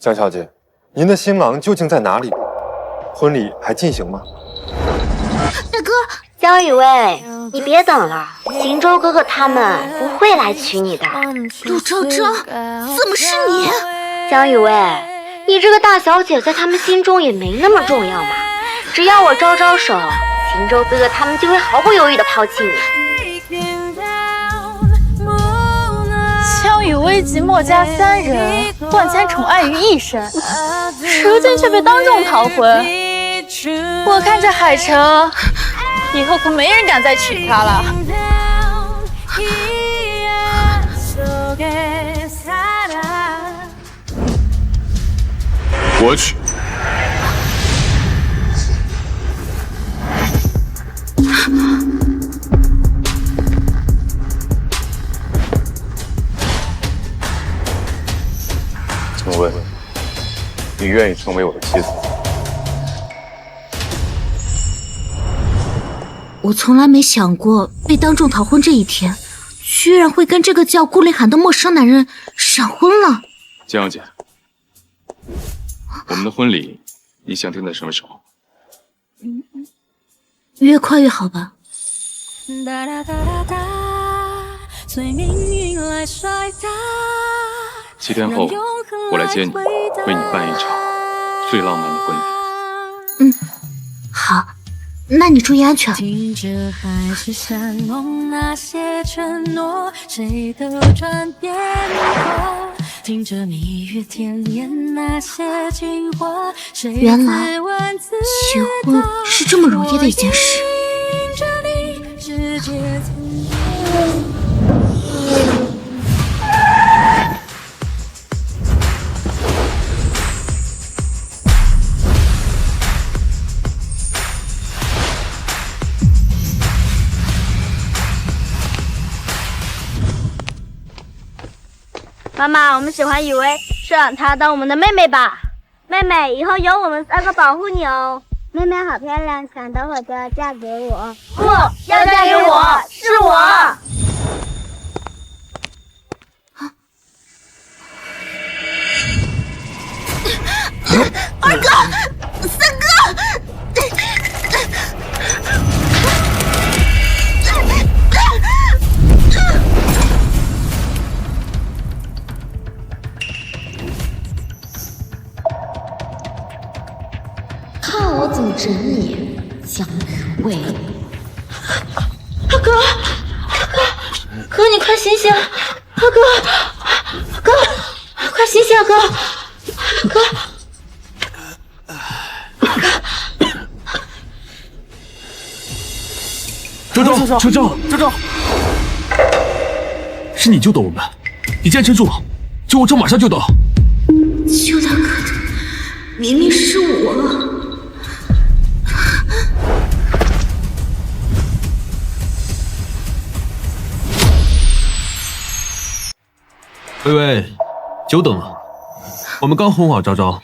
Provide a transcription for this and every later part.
江小姐，您的新郎究竟在哪里？婚礼还进行吗？大哥，江雨薇，你别等了，荆州哥哥他们不会来娶你的。陆昭昭，怎么是你？江雨薇，你这个大小姐在他们心中也没那么重要嘛。只要我招招手，荆州哥哥他们就会毫不犹豫地抛弃你。江雨薇集墨家3人，万千宠爱于一身，如今却被当众逃婚。我看这海城，以后可没人敢再娶她了。我娶。请问，你愿意成为我的妻子？我从来没想过被当众逃婚这一天，居然会跟这个叫顾凌寒的陌生男人闪婚了。江姐，我们的婚礼你想定在什么时候？越快越好吧。7天后，我来接你，为你办一场最浪漫的婚礼。嗯，好，那你注意安全。听着海市谵梦那些承诺，谁都转变过。听着蜜语甜言那些情话，原来结婚是这么容易的一件事。妈妈，我们喜欢雨薇，就让她当我们的妹妹吧。妹妹，以后有我们3个保护你哦。妹妹好漂亮，想等会就要嫁给我。不要嫁给我，是我。二哥，三哥。看我怎么整你，江雨薇！二哥，哥，你快醒醒！二哥，快醒醒！二哥。周昭，是你救的我们，你坚持住，救护车马上就到。救大哥的明明是我。喂，久等了，我们刚哄好昭昭。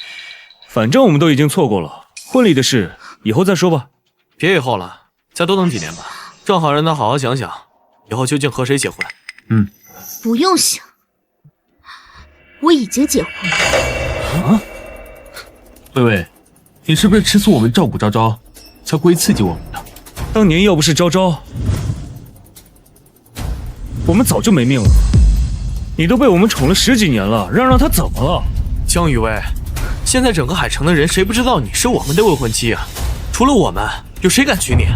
反正我们都已经错过了，婚礼的事以后再说吧。别以后了，再多等几年吧，正好让他好好想想，以后究竟和谁结婚。不用想，我已经结婚了。啊？喂，你是不是吃醋我们照顾昭昭，才故意刺激我们的？当年要不是昭昭，我们早就没命了。你都被我们宠了10几年了，让他怎么了？江雨薇，现在整个海城的人谁不知道你是我们的未婚妻啊？除了我们，有谁敢娶你？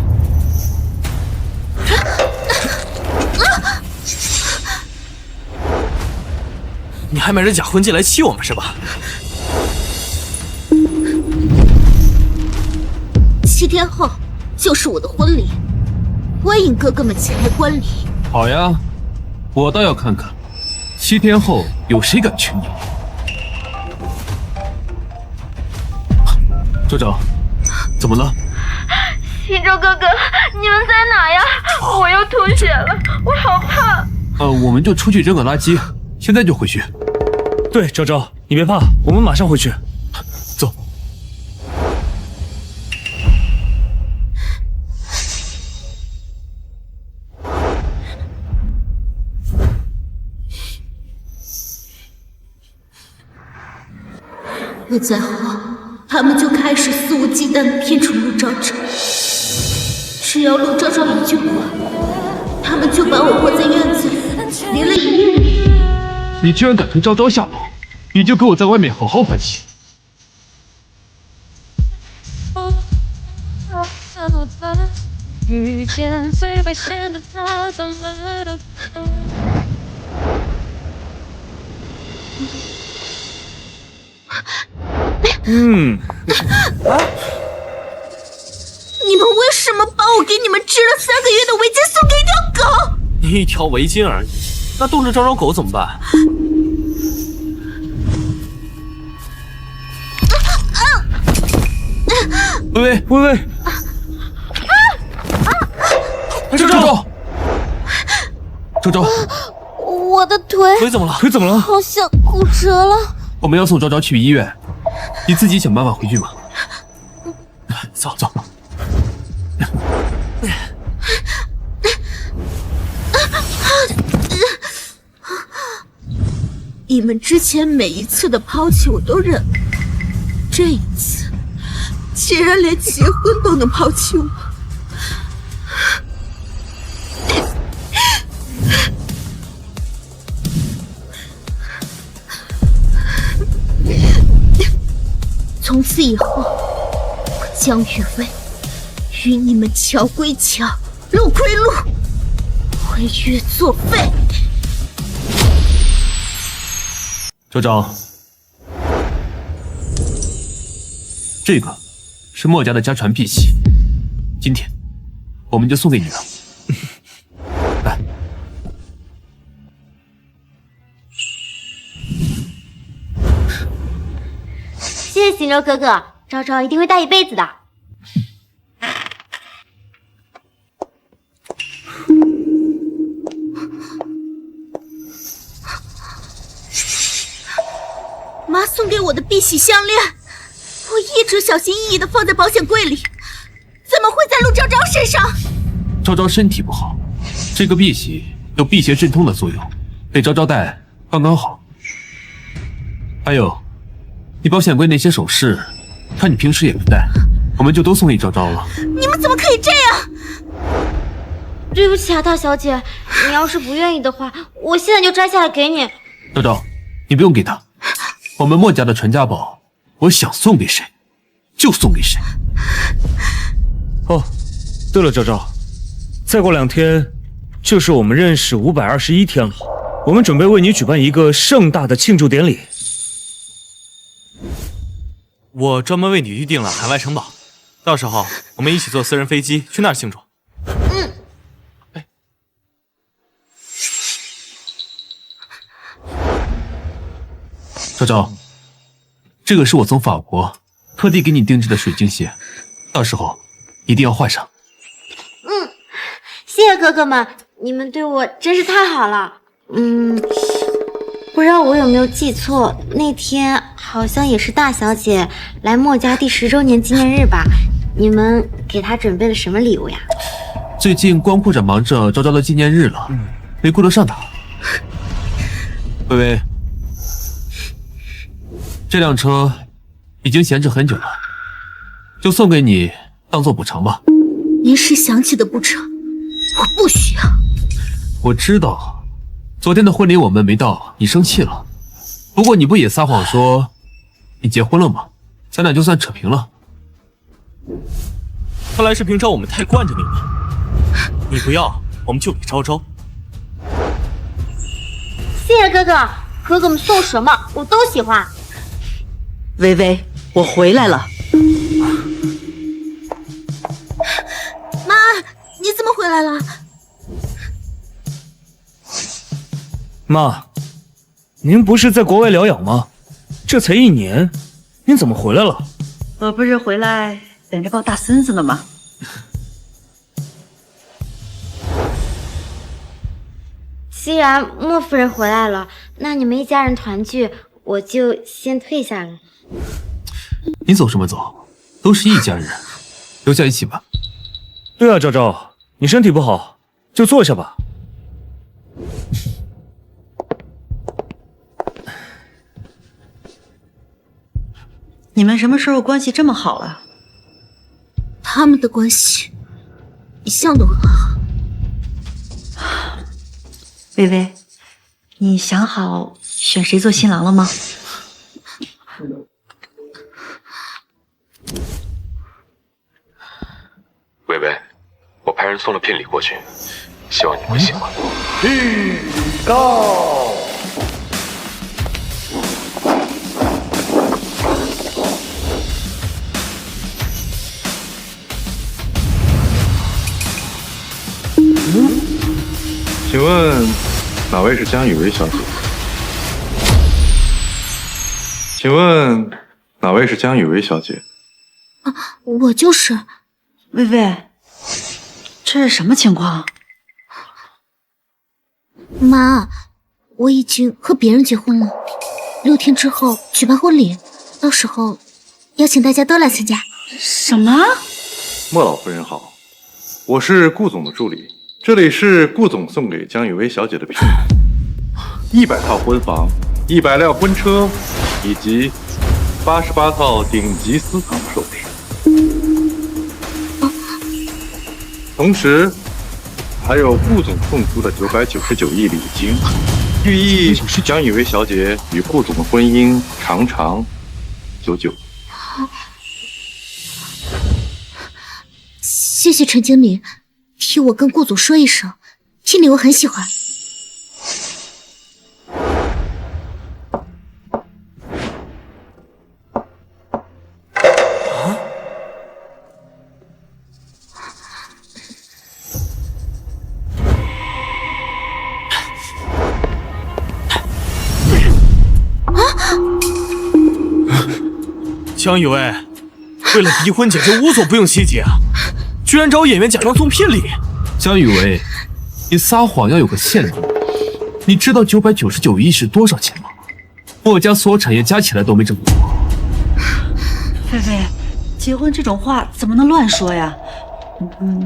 你还买着假婚戒来欺我们是吧？7天后就是我的婚礼，欢迎哥哥们前来观礼。好呀，我倒要看看，7天后有谁敢娶你？周长，怎么了？荆州哥哥，你们在哪呀？我又吐血了，我好怕。我们就出去扔个垃圾，现在就回去。对，昭昭，你别怕，我们马上回去。走。不在后，他们就开始肆无忌惮地偏宠陆昭昭。只要陆昭昭一句话，他们就把我关在院子里，连了一夜。你居然敢跟昭昭下楼，你就给我在外面好好反省。遇见最危险的他，怎么都你们为什么把我给你们织了3个月的围巾送给一条狗？一条围巾而已，那冻着招招狗怎么办？微微，微微，昭昭，昭昭，我的腿腿怎么了？腿怎么了？好像骨折了。我们要送昭昭去医院，你自己想办法回去吧。走走。你们之前每一次的抛弃我都忍了，这一次竟然连结婚都能抛弃我。从此以后，我江雨薇与你们桥归桥，路归路，会越作废。昭昭，这个是墨家的家传碧玺，今天我们就送给你了。来，谢谢行舟哥哥，昭昭一定会戴一辈子的。妈送给我的碧玺项链，我一直小心翼翼地放在保险柜里，怎么会在陆昭昭身上？昭昭身体不好，这个碧玺有辟邪镇痛的作用，给昭昭戴刚刚好。还有，你保险柜那些首饰，看你平时也不戴，我们就都送给昭昭了。你们怎么可以这样？对不起啊，大小姐，你要是不愿意的话，我现在就摘下来给你。昭昭，你不用给他，我们墨家的传家宝，我想送给谁，就送给谁。哦，对了，昭昭，再过2天就是我们认识521天了，我们准备为你举办一个盛大的庆祝典礼。我专门为你预定了海外城堡，到时候我们一起坐私人飞机去那儿庆祝。昭昭，这个是我从法国特地给你定制的水晶鞋，到时候一定要换上。谢谢哥哥们，你们对我真是太好了。不知道我有没有记错，那天好像也是大小姐来墨家第10周年纪念日吧？你们给她准备了什么礼物呀？最近光顾着忙着昭昭的纪念日了，没顾得上她。微微，这辆车已经闲置很久了，就送给你当做补偿吧。您是想起的补偿，我不需要。我知道，昨天的婚礼我们没到，你生气了。不过你不也撒谎说你结婚了吗？咱俩就算扯平了。看来是平常我们太惯着你了，你不要我们就给昭昭。谢谢哥哥，哥哥们送什么我都喜欢。微微，我回来了。妈，你怎么回来了？妈，您不是在国外疗养吗？这才1年，您怎么回来了？我不是回来等着抱大孙子呢吗？既然莫夫人回来了，那你们一家人团聚，我就先退下了。你走什么走？都是一家人，留在一起吧。对啊，昭昭，你身体不好，就坐下吧。你们什么时候关系这么好了？他们的关系一向都很好。薇薇，你想好选谁做新郎了吗？薇薇，我派人送了聘礼过去，希望你会喜欢。预告。请问哪位是江雨薇小姐？请问哪位是江雨薇小姐？我就是。薇薇，这是什么情况？妈，我已经和别人结婚了，6天之后举办婚礼，到时候邀请大家都来参加。什么？莫老夫人好，我是顾总的助理，这里是顾总送给江雨薇小姐的聘礼，100套婚房，100辆婚车，以及88套顶级私藏首饰。同时，还有顾总送出的999亿礼金，寓意江雨薇小姐与顾总的婚姻长长久久。谢谢陈经理，替我跟顾总说一声，聘礼我很喜欢。江雨薇，为了离婚简直无所不用其极啊！居然找演员假装送聘礼。江雨薇，你撒谎要有个限度。你知道999亿是多少钱吗？墨家所有产业加起来都没这么多。菲菲，结婚这种话怎么能乱说呀？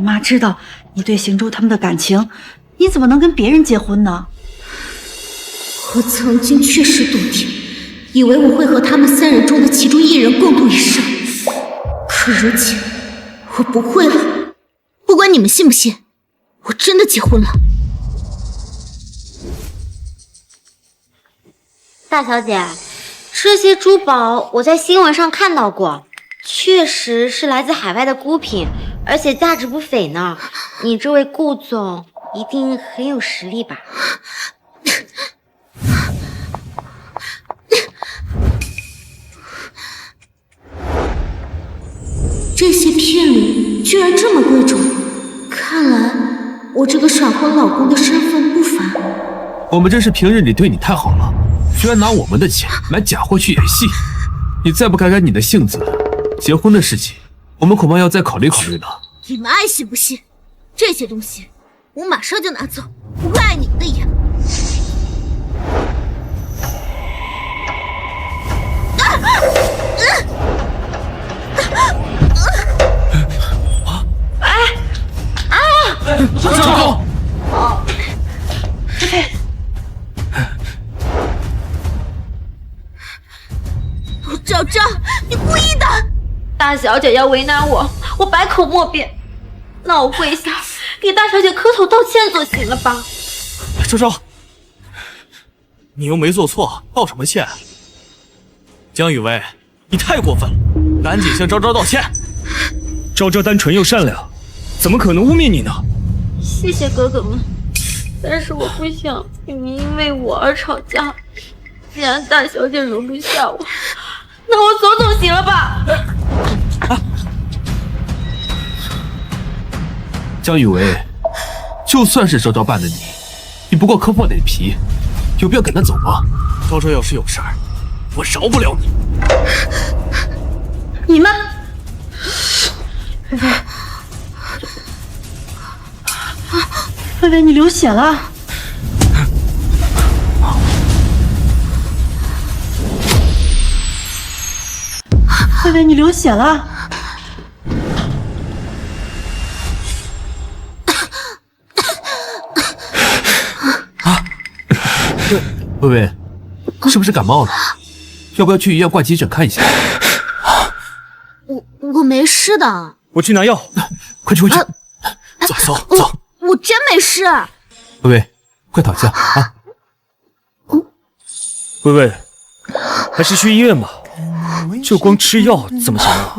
妈知道你对邢州他们的感情，你怎么能跟别人结婚呢？我曾经确实笃定，以为我会和他们3人中的其中1人共度一生，可如今我不会了。不管你们信不信，我真的结婚了。大小姐，这些珠宝我在新闻上看到过，确实是来自海外的孤品，而且价值不菲呢。你这位顾总一定很有实力吧？这些聘礼居然这么贵重，看来我这个闪婚老公的身份不凡。我们这是平日里对你太好了，居然拿我们的钱买假货去演戏。你再不改改你的性子，结婚的事情我们恐怕要再考虑考虑了。你们爱信不信，这些东西我马上就拿走，不会碍你们的眼。赵赵，菲菲，赵赵，你故意的！大小姐要为难我，我百口莫辩。那我跪下给大小姐磕头道歉就行了吧？赵赵，你又没做错，道什么歉？江雨薇，你太过分了，赶紧向昭昭道歉。昭昭单纯又善良，怎么可能污蔑你呢？谢谢哥哥们，但是我不想你们因为我而吵架。既然大小姐容不下我，那我走总行了吧？江雨薇，就算是昭昭办的你不过磕破脸皮，有必要赶他走吗？昭昭要是有事儿，我饶不了你。你们，菲菲，菲菲，你流血了。菲菲，你流血了。薇薇，是不是感冒了？要不要去医院挂急诊看一下？我没事的。我去拿药，快去！走。我真没事。薇薇，快躺下啊！薇薇，还是去医院吧。就光吃药怎么行啊？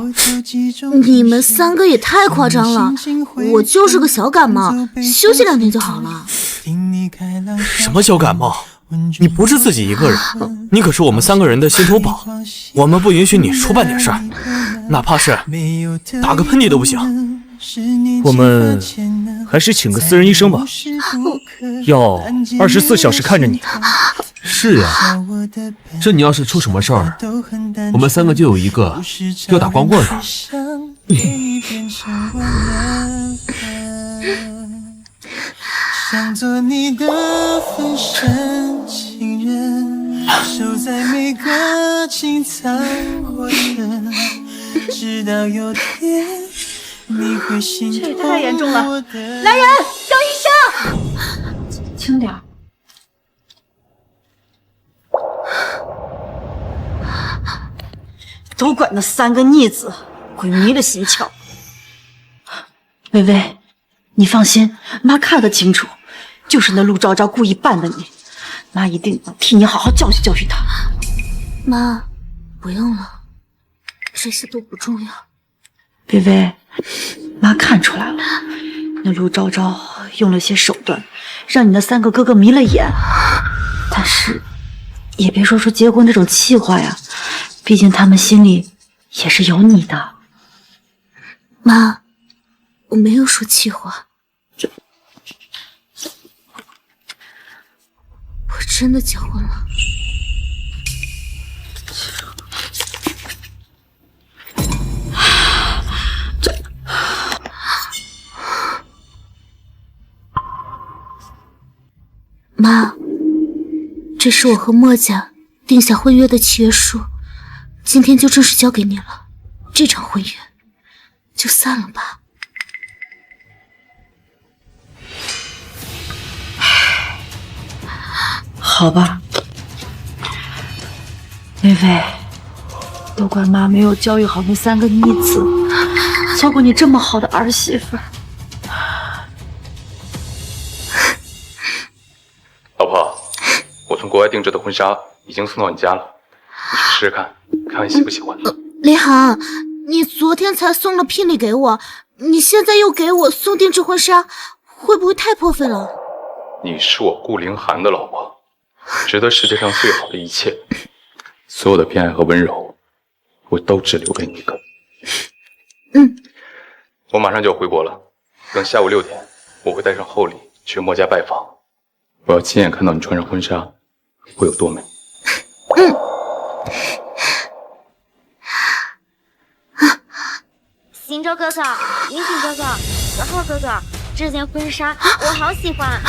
你们3个也太夸张了，我就是个小感冒，休息2天就好了。什么小感冒？你不是自己一个人，你可是我们3个人的心头宝，我们不允许你出半点事儿，哪怕是打个喷嚏都不行。我们还是请个私人医生吧，要24小时看着你。是呀，这你要是出什么事儿，我们3个就有一个要打光棍了。想做你的分身情人，守在每个清仓过程，直到有天你会心痛。这也太严重了！来人，叫医生！轻点。都怪那3个逆子，鬼迷了心窍。薇薇，你放心，妈看得清楚，就是那陆昭昭故意扮的你，妈一定替你好好教训教训他。妈，不用了，这些都不重要。薇薇，妈看出来了，那陆昭昭用了些手段，让你那3个哥哥迷了眼。但是，也别说出结婚那种气话呀，毕竟他们心里也是有你的。妈，我没有说气话，我真的结婚了。妈，这是我和墨家定下婚约的契约书，今天就正式交给你了。这场婚约就散了吧。好吧，薇薇，都怪妈没有教育好那3个逆子，错过你这么好的儿媳妇。老婆，我从国外定制的婚纱已经送到你家了，你去试试看，看看你喜不喜欢。林航，你昨天才送了聘礼给我，你现在又给我送定制婚纱，会不会太破费了？你是我顾凌寒的老婆，值得世界上最好的一切，所有的偏爱和温柔，我都只留给你一个。我马上就要回国了，等下午6点，我会带上厚礼去墨家拜访，我要亲眼看到你穿上婚纱会有多美。行舟哥哥、云锦哥哥、子浩哥哥，这件婚纱我好喜欢。啊！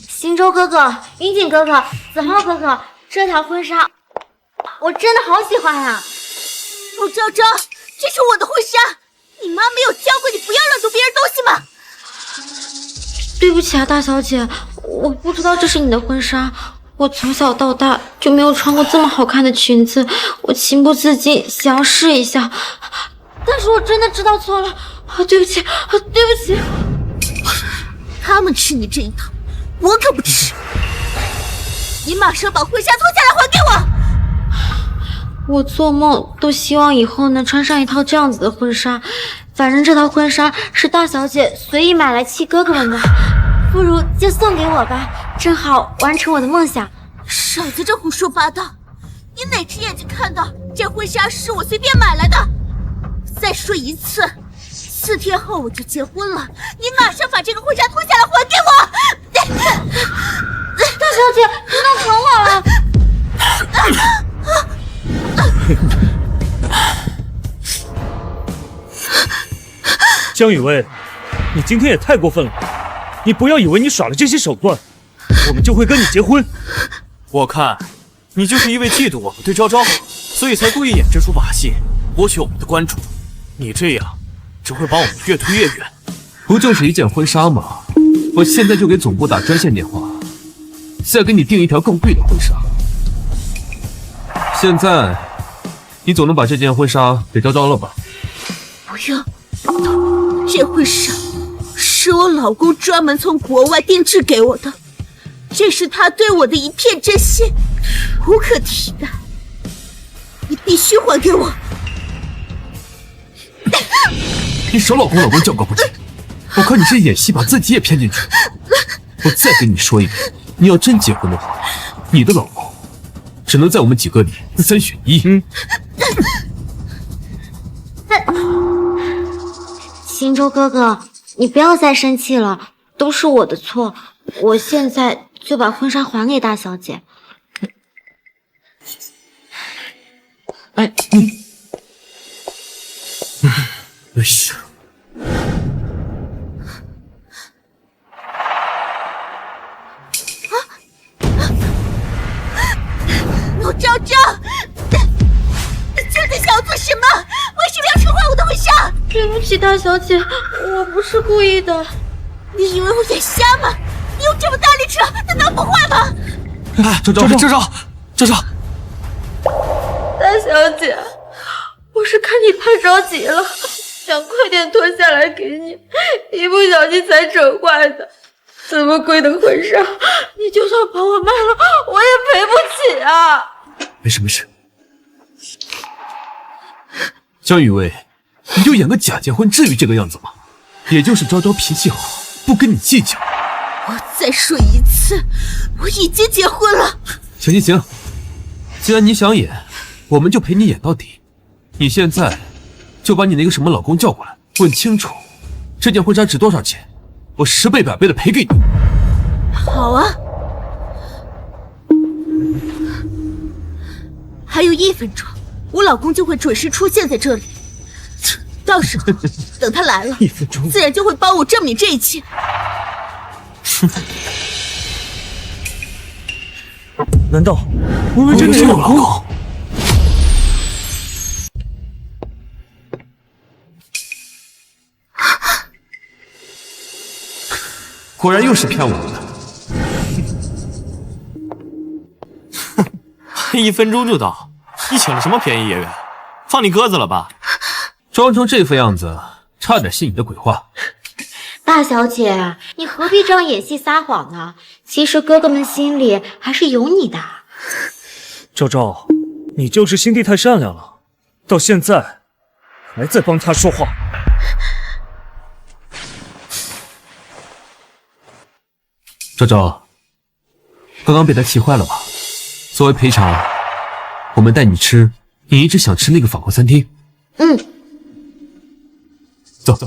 行舟哥哥、云锦哥哥、子浩哥哥，这条婚纱我真的好喜欢呀！陆昭昭，这是我的婚纱，你妈没有教过你不要乱动别人东西吗？对不起啊，大小姐，我不知道这是你的婚纱。我从小到大就没有穿过这么好看的裙子，我情不自禁想要试一下，但是我真的知道错了，对不起，对不起。他们吃你这一套，我可不吃。你马上把婚纱脱下来还给我！我做梦都希望以后能穿上一套这样子的婚纱，反正这套婚纱是大小姐随意买来欺哥哥们的，不如就送给我吧，正好完成我的梦想。少在这胡说八道！你哪只眼睛看到这婚纱是我随便买来的？再说一次，4天后我就结婚了，你马上把这个婚纱脱下来还给我！大小姐，你能疼我了？江雨薇，你今天也太过分了！你不要以为你耍了这些手段，我们就会跟你结婚。我看你就是因为嫉妒我们对昭昭好，所以才故意演这出把戏，博取我们的关注。你这样只会把我们越推越远。不就是一件婚纱吗？我现在就给总部打专线电话，再给你订一条更贵的婚纱。现在，你总能把这件婚纱给昭昭了吧？不用，这婚纱是我老公专门从国外定制给我的，这是他对我的一片真心，无可替代。你必须还给我！你少老公叫个不停！我看你是演戏把自己也骗进去。我再跟你说一遍，你要真结婚的话，你的老公只能在我们几个里3选1。星洲哥哥，你不要再生气了，都是我的错。我现在就把婚纱还给大小姐。哎，你，哎呀！陆昭昭，你究竟想要做什么？为什么要扯坏我的婚纱？对不起，大小姐，我不是故意的。你以为我眼瞎吗？你用这么大力扯，它能不坏吗？哎，昭昭，大小姐，我是看你太着急了，想快点脱下来给你，一不小心才扯坏的。这么贵的婚纱，你就算把我卖了，我也赔不起啊！没事。江雨薇，你就演个假结婚，至于这个样子吗？也就是昭昭脾气好，不跟你计较。我再说一次，我已经结婚了。行，既然你想演，我们就陪你演到底。你现在就把你那个什么老公叫过来，问清楚这件婚纱值多少钱，我10倍100倍的赔给你。好啊，还有1分钟，我老公就会准时出现在这里。到时候等他来了，1分钟，自然就会帮我证明这一切。难道薇薇真的是我老公？果然又是骗我的。1分钟就到，你请了什么便宜演员？放你鸽子了吧？装成这副样子，差点信你的鬼话。大小姐，你何必这样演戏撒谎呢？其实哥哥们心里还是有你的。昭昭，你就是心地太善良了，到现在还在帮他说话。昭昭，刚刚被他气坏了吧？作为赔偿，我们带你吃你一直想吃那个法国餐厅。走。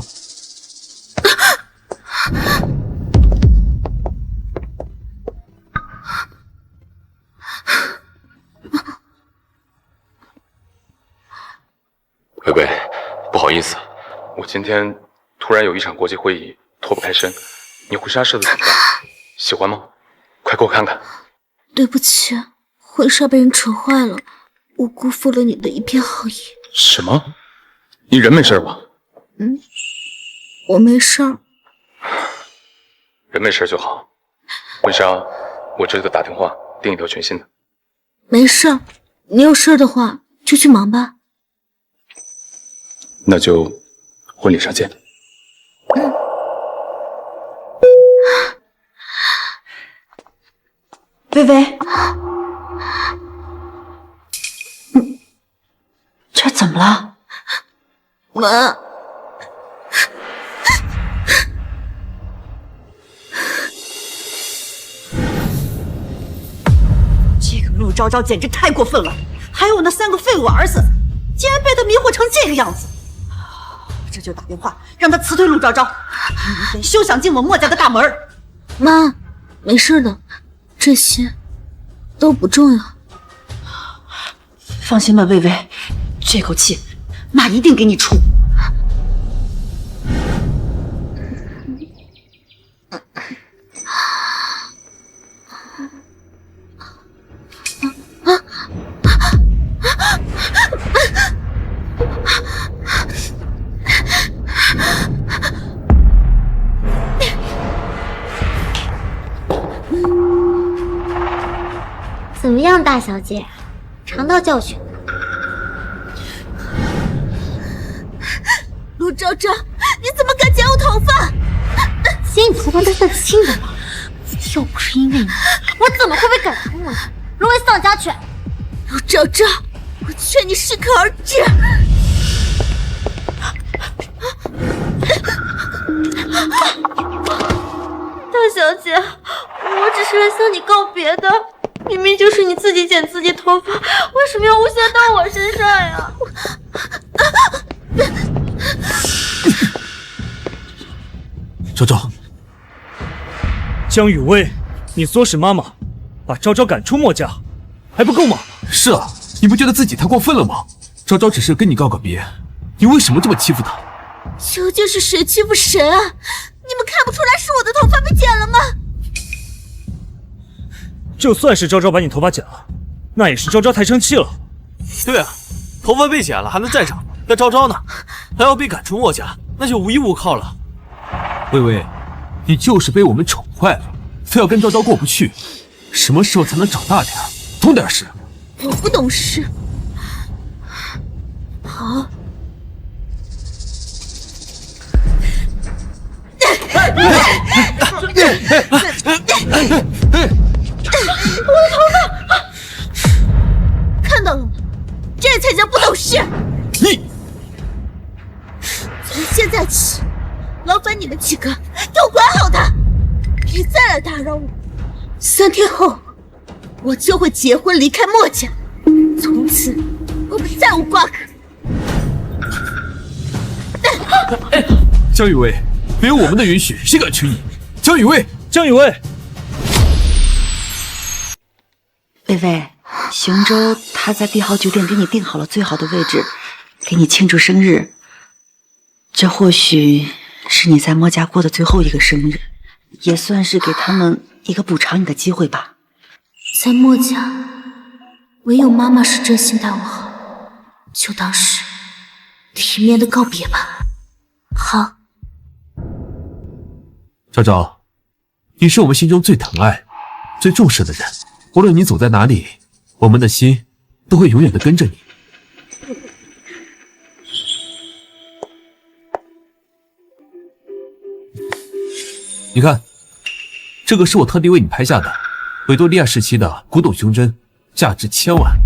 薇薇，不好意思，我今天突然有一场国际会议，脱不开身。你婚纱设的怎么样？喜欢吗？快给我看看。对不起，婚纱被人扯坏了，我辜负了你的一片好意。什么？你人没事吧？我没事儿。人没事就好。婚纱，我这就打电话订一条全新的。没事儿，你有事儿的话就去忙吧。那就婚礼上见。薇薇，这怎么了？妈，这个陆昭昭简直太过分了！还有我那3个废物儿子，竟然被他迷惑成这个样子！这就打电话让他辞退陆昭昭，明天休想进我墨家的大门。妈，没事的，这些都不重要。放心吧，薇薇，这口气妈一定给你出。怎么样，大小姐？尝到教训。陆昭昭，你怎么敢剪我头发？剪你头发都算轻的了，要不是因为你，我怎么会被赶出我呢？沦为丧家犬！陆昭昭，我劝你适可而止。大小姐，我只是来向你告别的。明明就是你自己剪自己头发，为什么要诬陷到我身上呀？昭昭，江雨薇，你唆使妈妈把昭昭赶出墨家，还不够吗？是啊，你不觉得自己太过分了吗？昭昭只是跟你告个别，你为什么这么欺负她？究竟是谁欺负谁啊？你们看不出来是我的头发被剪了吗？就算是昭昭把你头发剪了，那也是昭昭太生气了。对啊，头发被剪了还能再长，那昭昭呢？还要被赶出墨家，那就无依无靠了。薇薇，你就是被我们宠坏了，非要跟昭昭过不去。什么时候才能长大点，懂点事？我不懂事。好。我的头发！看到了吗？这才叫不懂事！你从现在起，劳烦你们几个给我管好他，别再来打扰我。3天后，我就会结婚离开墨家，从此我们再无瓜葛。江雨薇，没有我们的允许，谁敢娶你？江雨薇，江雨薇。薇薇，雄州他在帝豪酒店给你订好了最好的位置，给你庆祝生日。这或许是你在墨家过的最后一个生日，也算是给他们一个补偿你的机会吧。在墨家，唯有妈妈是真心待我好，就当是体面的告别吧。好。昭昭，你是我们心中最疼爱、最重视的人。无论你走在哪里，我们的心都会永远的跟着你。你看，这个是我特地为你拍下的维多利亚时期的古董胸针，价值1000万。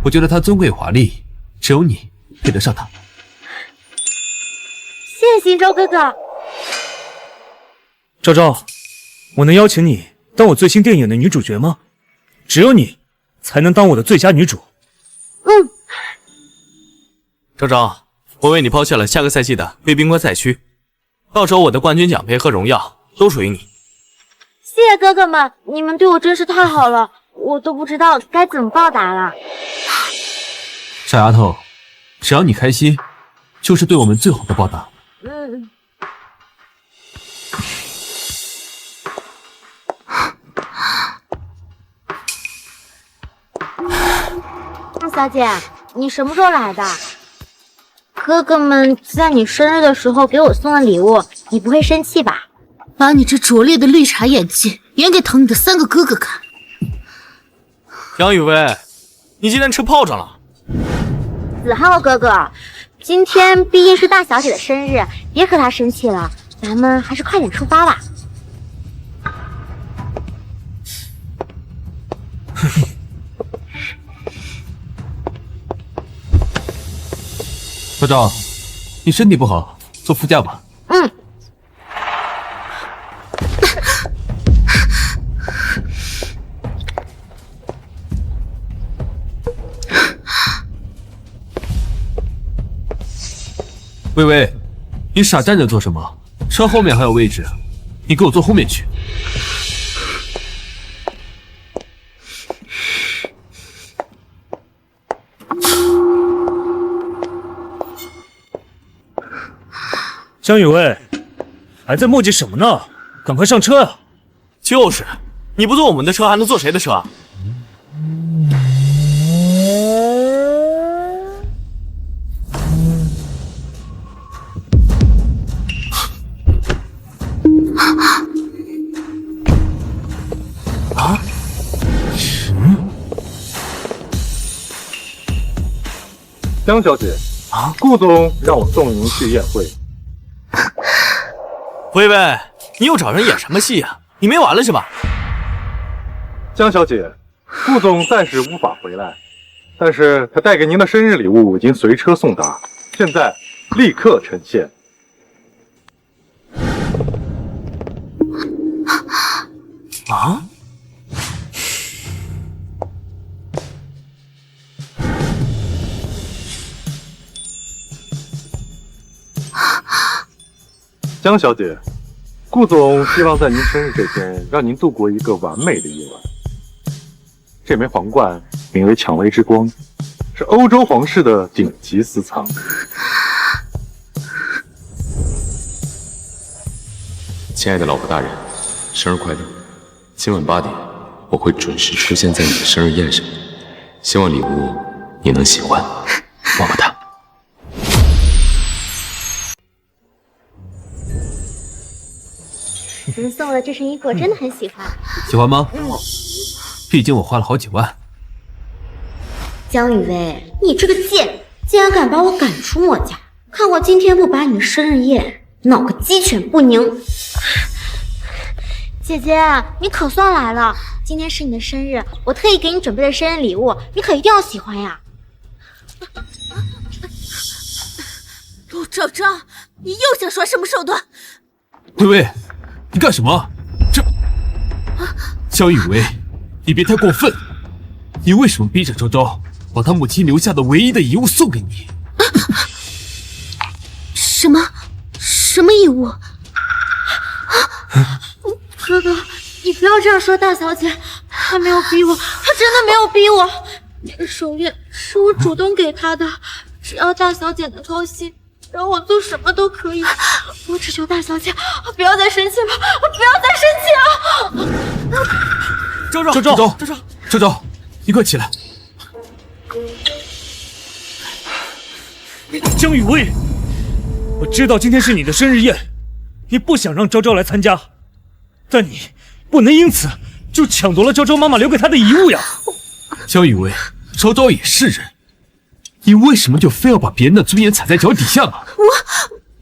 我觉得它尊贵华丽，只有你配得上它。谢谢新洲哥哥。昭昭，我能邀请你当我最新电影的女主角吗？只有你才能当我的最佳女主。昭昭，我为你抛下了下个赛季的贵宾关赛区，到时候我的冠军奖杯和荣耀都属于你。谢谢哥哥们，你们对我真是太好了，我都不知道该怎么报答了。傻丫头，只要你开心，就是对我们最好的报答。小姐，你什么时候来的？哥哥们在你生日的时候给我送了礼物，你不会生气吧？把你这拙劣的绿茶演技演给疼你的3个哥哥看。杨雨薇，你竟然吃炮仗了！子浩哥哥，今天毕竟是大小姐的生日，别和她生气了，咱们还是快点出发吧。昭昭，你身体不好，坐副驾吧。薇薇，你傻站着做什么？车后面还有位置，你给我坐后面去。江雨薇，还在磨叽什么呢？赶快上车啊！就是，你不坐我们的车，还能坐谁的车啊？江小姐，顾总让我送您去宴会。薇薇，你又找人演什么戏呀？你没完了是吧？江小姐，顾总暂时无法回来，但是他带给您的生日礼物已经随车送达，现在立刻呈现。啊？江小姐，顾总希望在您生日这天让您度过一个完美的夜晚。这枚皇冠名为蔷薇之光，是欧洲皇室的顶级私藏。亲爱的老婆大人，生日快乐！今晚8点，我会准时出现在你的生日宴上，希望礼物你能喜欢，么么哒。您送我的这身衣服我真的很喜欢。喜欢吗？毕竟我花了好几万。江雨薇，你这个贱，竟然敢把我赶出墨家！看我今天不把你的生日宴闹个鸡犬不宁！姐姐，你可算来了！今天是你的生日，我特意给你准备的生日礼物，你可一定要喜欢呀！陆昭昭，你又想耍什么手段？薇薇，你干什么？这江雨薇，你别太过分！你为什么逼着昭昭把她母亲留下的唯一的遗物送给你？什么遗物？哥哥，你不要这样说大小姐，她没有逼我，她真的没有逼我。这个手链是我主动给她的，只要大小姐能高兴，让我做什么都可以。我只求大小姐不要再生气了，不要再生气了。昭昭，你快起来！江雨薇，我知道今天是你的生日宴，你不想让昭昭来参加，但你不能因此就抢夺了昭昭妈妈留给她的遗物呀！江雨薇，昭昭也是人，你为什么就非要把别人的尊严踩在脚底下呢？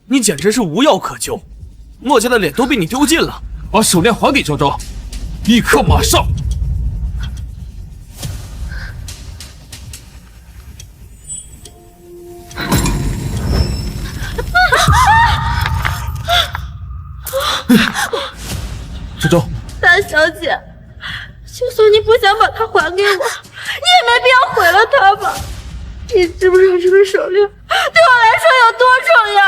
你简直是无药可救，墨家的脸都被你丢尽了。把手链还给昭昭，立刻马上！昭昭，大小姐，就算你不想把它还给我，你也没必要毁了它吧？你知不知道这个手链对我来说有多重要？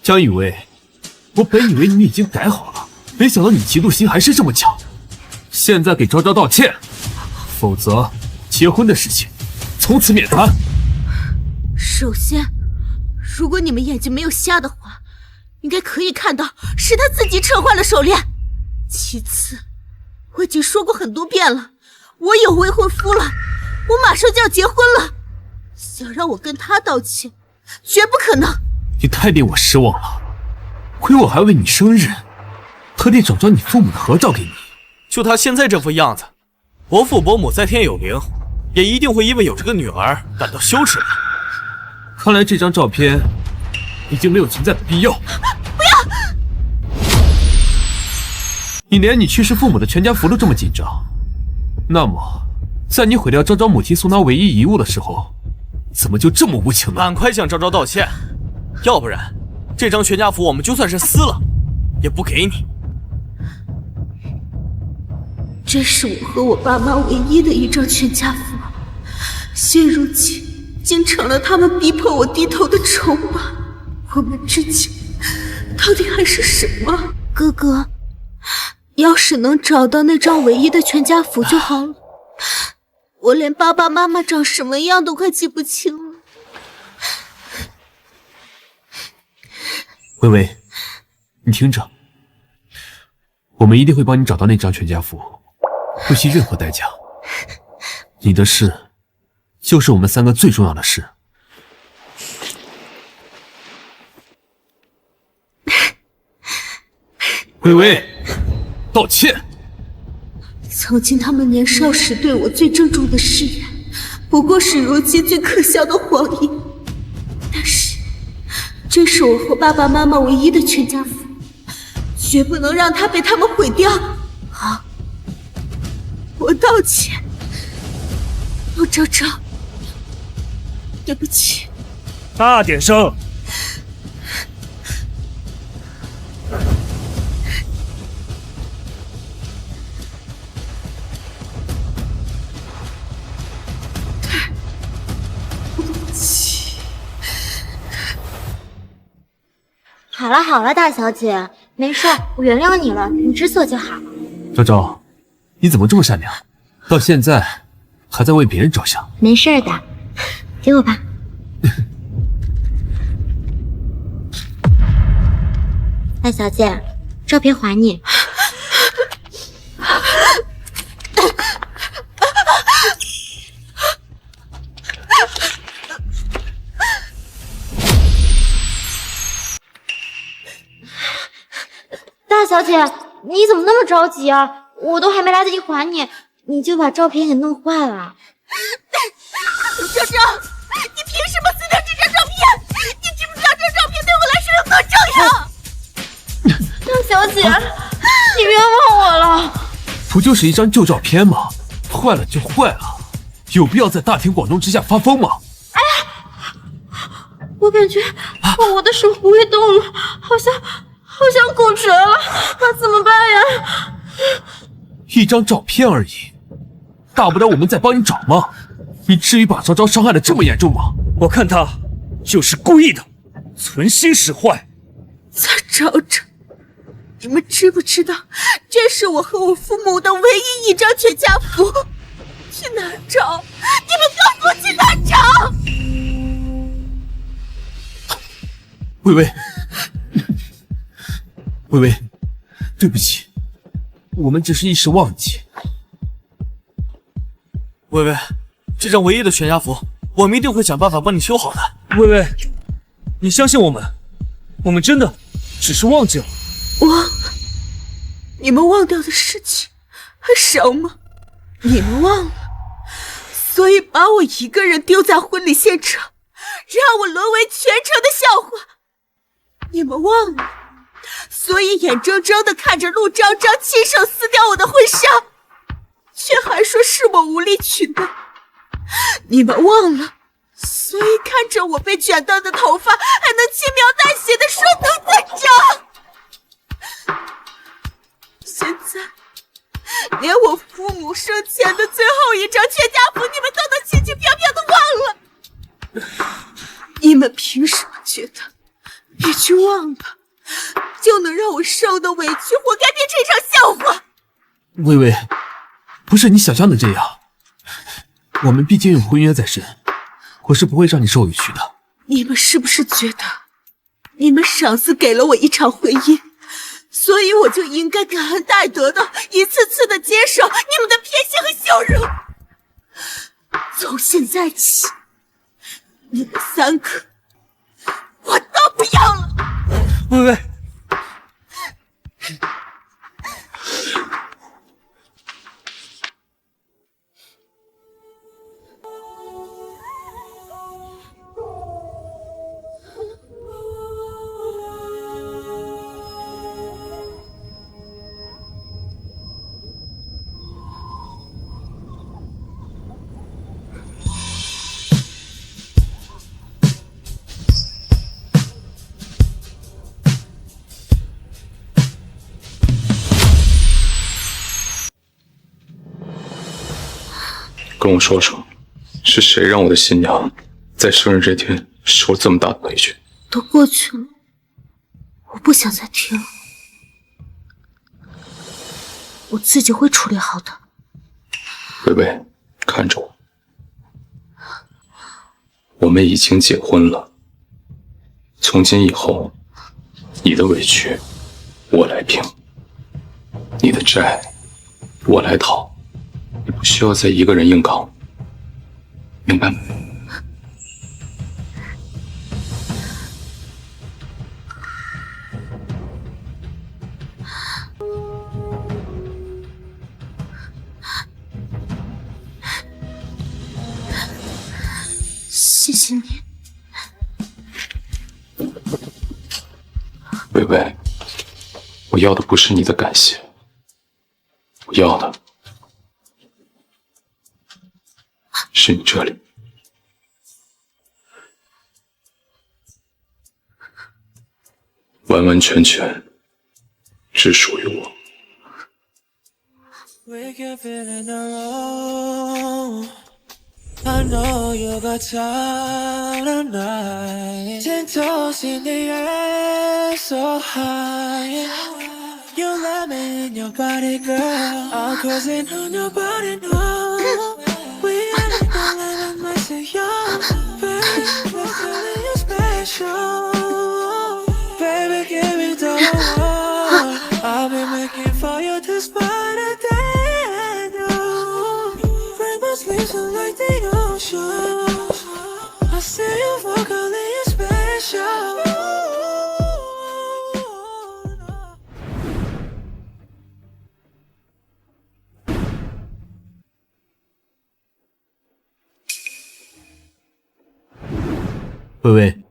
江雨薇，我本以为你已经改好了，没想到你嫉妒心还是这么强。现在给昭昭道歉，否则结婚的事情从此免谈。首先，如果你们眼睛没有瞎的话，应该可以看到是他自己撤换了手链。其次，我已经说过很多遍了，我有未婚夫了，我马上就要结婚了，想让我跟他道歉，绝不可能。你太令我失望了，亏我还为你生日，特地找张你父母的合照给你。就他现在这副样子，伯父伯母在天有灵，也一定会因为有这个女儿感到羞耻的。看来这张照片已经没有存在的必要。不要！你连你去世父母的全家福都这么紧张，那么在你毁掉昭昭母亲送她唯一遗物的时候，怎么就这么无情呢？赶快向昭昭道歉，要不然这张全家福我们就算是撕了，也不给你。这是我和我爸妈唯一的一张全家福，现如今竟成了他们逼迫我低头的筹码。我们之间到底还是什么？哥哥，要是能找到那张唯一的全家福就好了。我连爸爸妈妈长什么样都快记不清了。薇薇，你听着，我们一定会帮你找到那张全家福，不惜任何代价。你的事就是我们三个最重要的事。薇薇，道歉。曾经他们年少时对我最郑重的誓言，不过是如今最可笑的谎言。但是，这是我和爸爸妈妈唯一的全家福，绝不能让它被他们毁掉。好，我道歉，陆昭昭，对不起。大点声！好了好了，大小姐，没事，我原谅你了，你知错就好。昭昭，你怎么这么善良？到现在还在为别人着想。没事的，给我吧。大小姐，照片还你。大小姐，你怎么那么着急啊？我都还没来得及还你，你就把照片给弄坏了。昭昭，你凭什么撕掉这张照片？你知不知道这照片对我来说有多重要？大小姐，你冤枉我了。不就是一张旧照片吗？坏了就坏了，有必要在大庭广众之下发疯吗？哎呀，我感觉我的手不会动了，好像骨折了，那怎么办呀？一张照片而已，大不了我们再帮你找嘛。你至于把昭昭伤害的这么严重吗？我看他就是故意的，存心使坏。昭昭，你们知不知道，这是我和我父母的唯一一张全家福？去哪儿找？你们告诉我去哪儿找？微微，微微，对不起，我们只是一时忘记。微微，这张唯一的全家福，我们一定会想办法帮你修好的。微微，你相信我们，我们真的只是忘记了。你们忘掉的事情还少吗？你们忘了，所以把我一个人丢在婚礼现场，让我沦为全城的笑话。你们忘了，所以眼睁睁地看着陆昭昭亲手撕掉我的婚纱，却还说是我无理取闹。你们忘了，所以看着我被卷断的头发，还能轻描淡写地说疼再长。现在，连我父母生前的最后一张全家福，你们都能轻轻飘飘地忘了。你们凭什么觉得一句忘了就能让我受的委屈活该变成一场笑话？微微，不是你想象的这样，我们毕竟有婚约在身，我是不会让你受委屈的。你们是不是觉得你们上司给了我一场回音，所以我就应该感恩戴德的一次次的接受你们的偏心和羞辱？从现在起，你们三个我都不要了。微微，跟我说说，是谁让我的新娘在生日这天受这么大的委屈？都过去了，我不想再听了，我自己会处理好的。微微，看着我，我们已经结婚了，从今以后，你的委屈我来平，你的债我来讨。你不需要再一个人硬扛，明白吗？谢谢你。微微，我要的不是你的感谢，我要的是你这里。完完全全只属于我。I know you got time tonight. 10 toes in the air, so high. You let me in your body, girl. I'm cruising on your body, no. We ain't gonna let me say yo. Baby, I'm feeling you special. Baby, give me the one. I've been making for you to spot a day. Break my sleeves like the ocean. I see you for calling you special. 微微，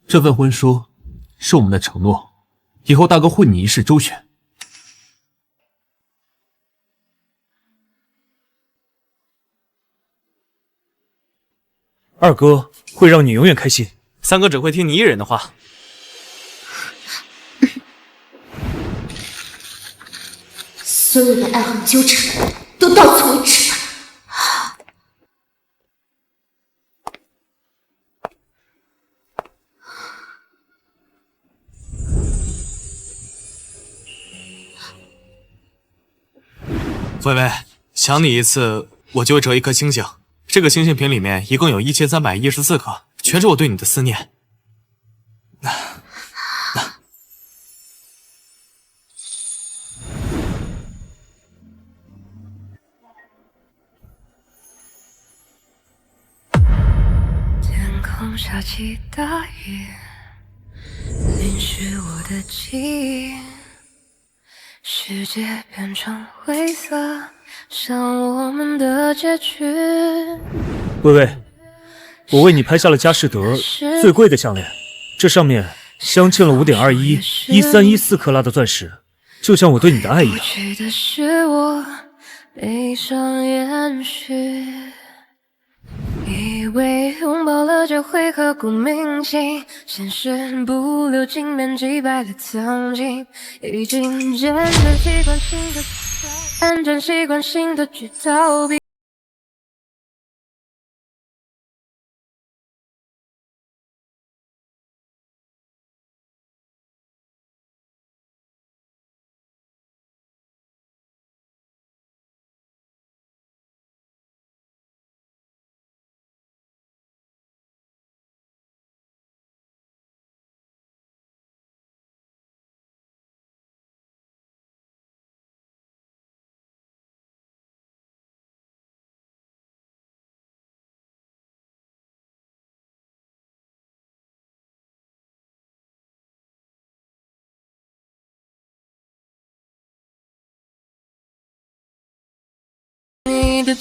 这份婚书是我们的承诺，以后大哥会你一世周全。二哥会让你永远开心，三哥只会听你一人的话。所有的爱恨纠缠都到此为止吧。微微，想你一次，我就会折一颗星星。这个星星瓶里面一共有1314颗，全是我对你的思念。天空下起大雨，淋湿我的记忆，世界变成灰色，像我们的结局。微微，我为你拍下了佳士得最贵的项链，这上面镶嵌了5.211314克拉的钻石，就像我对你的爱一样。去的是我悲伤延续，以为拥抱了就会刻骨铭心，现实不留镜面击败了曾经，已经渐渐习惯性的去逃避。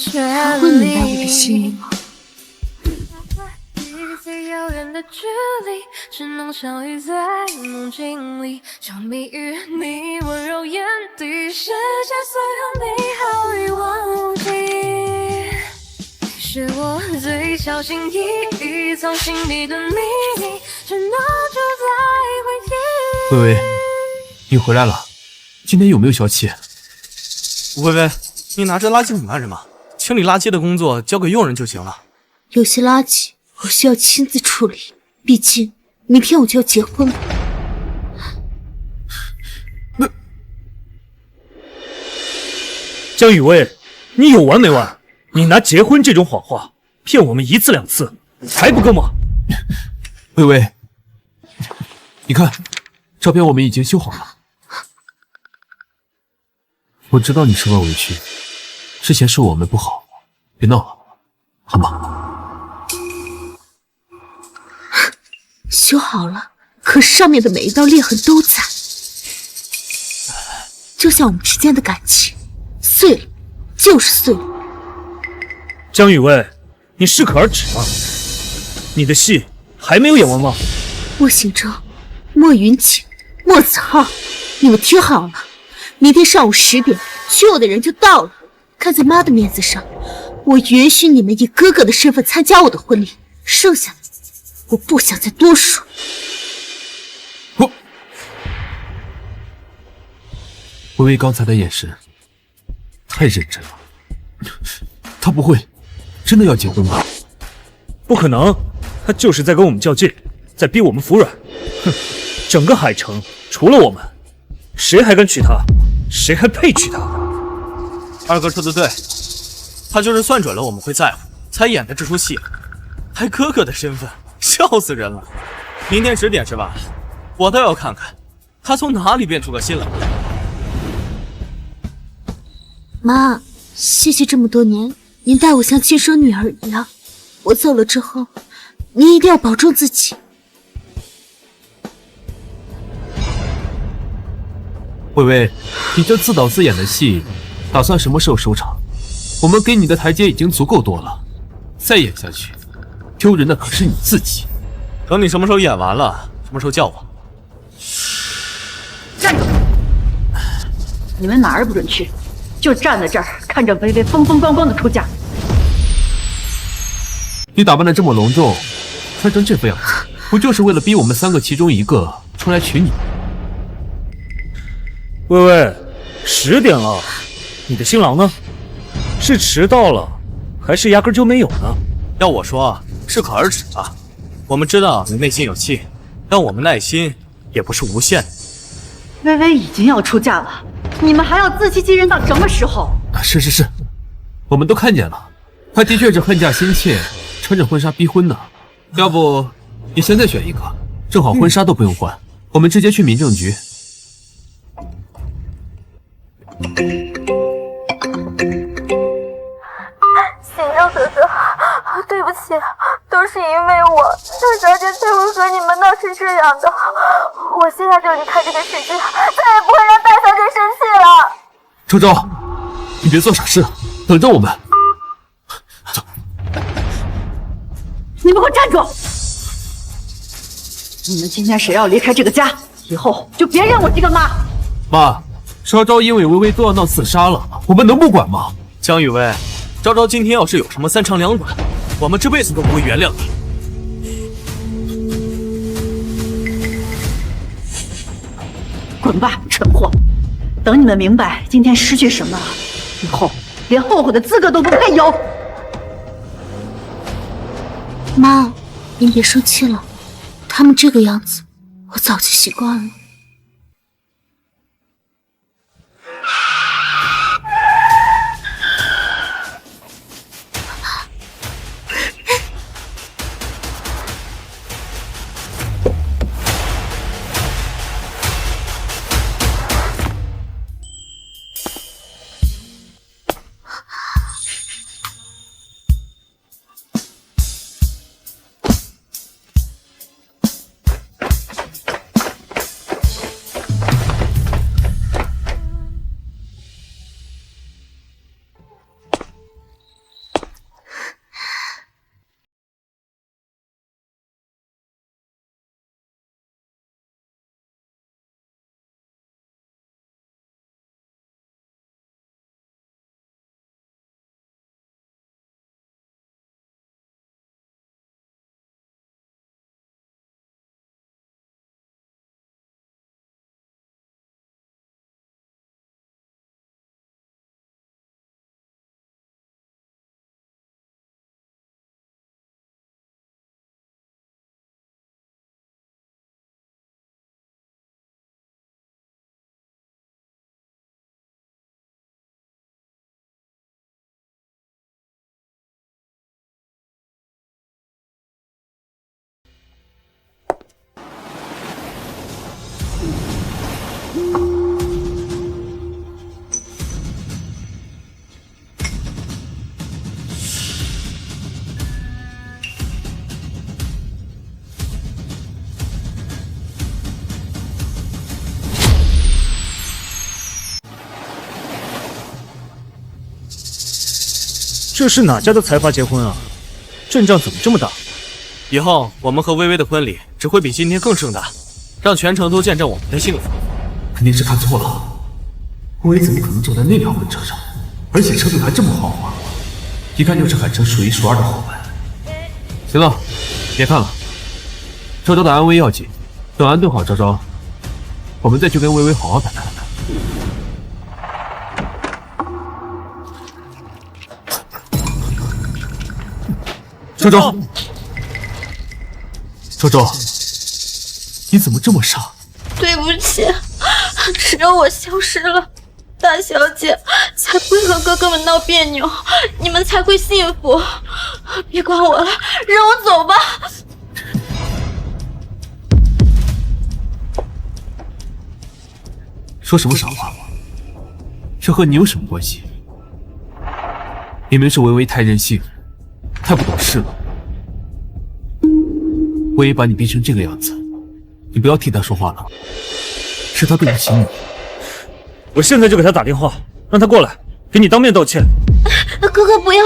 他会明白我的心意吗？最遥远的距离，只能相遇在梦境里，着迷于你温柔眼底，世界所有美好与忘记，你是我最小心翼翼藏心底的秘密，只能住在回忆。微微，你回来了，今天有没有消气？微微，你拿着垃圾桶干什么？清理垃圾的工作交给佣人就行了。有些垃圾我需要亲自处理，毕竟明天我就要结婚了。江雨薇，你有完没完？你拿结婚这种谎话骗我们1次2次，还不够吗？微微，你看，照片我们已经修好了。我知道你受了委屈，之前是我们不好，别闹了，好吗？修好了，可上面的每一道裂痕都在，就像我们之间的感情，碎了就是碎了。江雨薇，你适可而止吧。你的戏还没有演完吗？莫行舟、莫云锦、莫子浩，你们听好了，明天上午10点，娶我的人就到了。看在妈的面子上，我允许你们以哥哥的身份参加我的婚礼，剩下的我不想再多说。微微刚才的眼神太认真了，他不会真的要结婚吧？不可能，他就是在跟我们较劲，在逼我们服软。哼，整个海城除了我们，谁还敢娶她？谁还配娶她？二哥说的对，他就是算准了我们会在乎，才演的这出戏，还哥哥的身份，笑死人了。明天10点是吧？我倒要看看他从哪里变出个新郎来。妈，谢谢这么多年，您待我像亲生女儿一样。我走了之后，您一定要保重自己。微微，你这自导自演的戏，打算什么时候收场？我们给你的台阶已经足够多了，再演下去，丢人的可是你自己。等你什么时候演完了，什么时候叫我。站住！你们哪儿也不准去，就站在这儿看着微微风风光光的出嫁。你打扮的这么隆重，穿成这副样子，不就是为了逼我们3个其中一个出来娶你？微微，10点了，你的新郎呢？是迟到了，还是压根就没有呢？要我说，适可而止吧。我们知道你内心有气，但我们耐心也不是无限的。微微已经要出嫁了，你们还要自欺欺人到什么时候？是，我们都看见了，他的确是恨嫁心切，穿着婚纱逼婚呢。要不你现在选一个，正好婚纱都不用换，我们直接去民政局。行政哥哥，对不起，都是因为我，让小姐才会和你们闹成这样的。我现在就离开这个世界，再也不会让大小姐生气了。周周，你别做傻事，等着我们。走。你们给我站住！你们今天谁要离开这个家，以后就别认我这个妈。妈，昭昭因为微微都要闹自杀了，我们能不管吗？江雨薇，昭昭今天要是有什么3长2短，我们这辈子都不会原谅你。滚吧，蠢货！等你们明白今天失去什么了，以后连后悔的资格都不配有。妈，您别生气了，他们这个样子，我早就习惯了。这是哪家的财阀结婚啊？阵仗怎么这么大？以后我们和微微的婚礼只会比今天更盛大，让全城都见证我们的幸福。肯定是看错了，微微怎么可能坐在那辆婚车上？而且车子还这么豪华，一看就是海城数一数二的豪门。行了，别看了，昭昭的安危要紧，等安顿好昭昭，我们再去跟微微好好谈谈。昭昭，昭昭，你怎么这么傻？对不起，只有我消失了，大小姐才不会和哥哥们闹别扭，你们才会幸福。别管我了，让我走吧。说什么傻话？这和你有什么关系？明明是微微太任性，太不懂事了。微微把你逼成这个样子，你不要替他说话了，是他对不起你。我现在就给他打电话，让他过来，给你当面道歉。哥哥不要。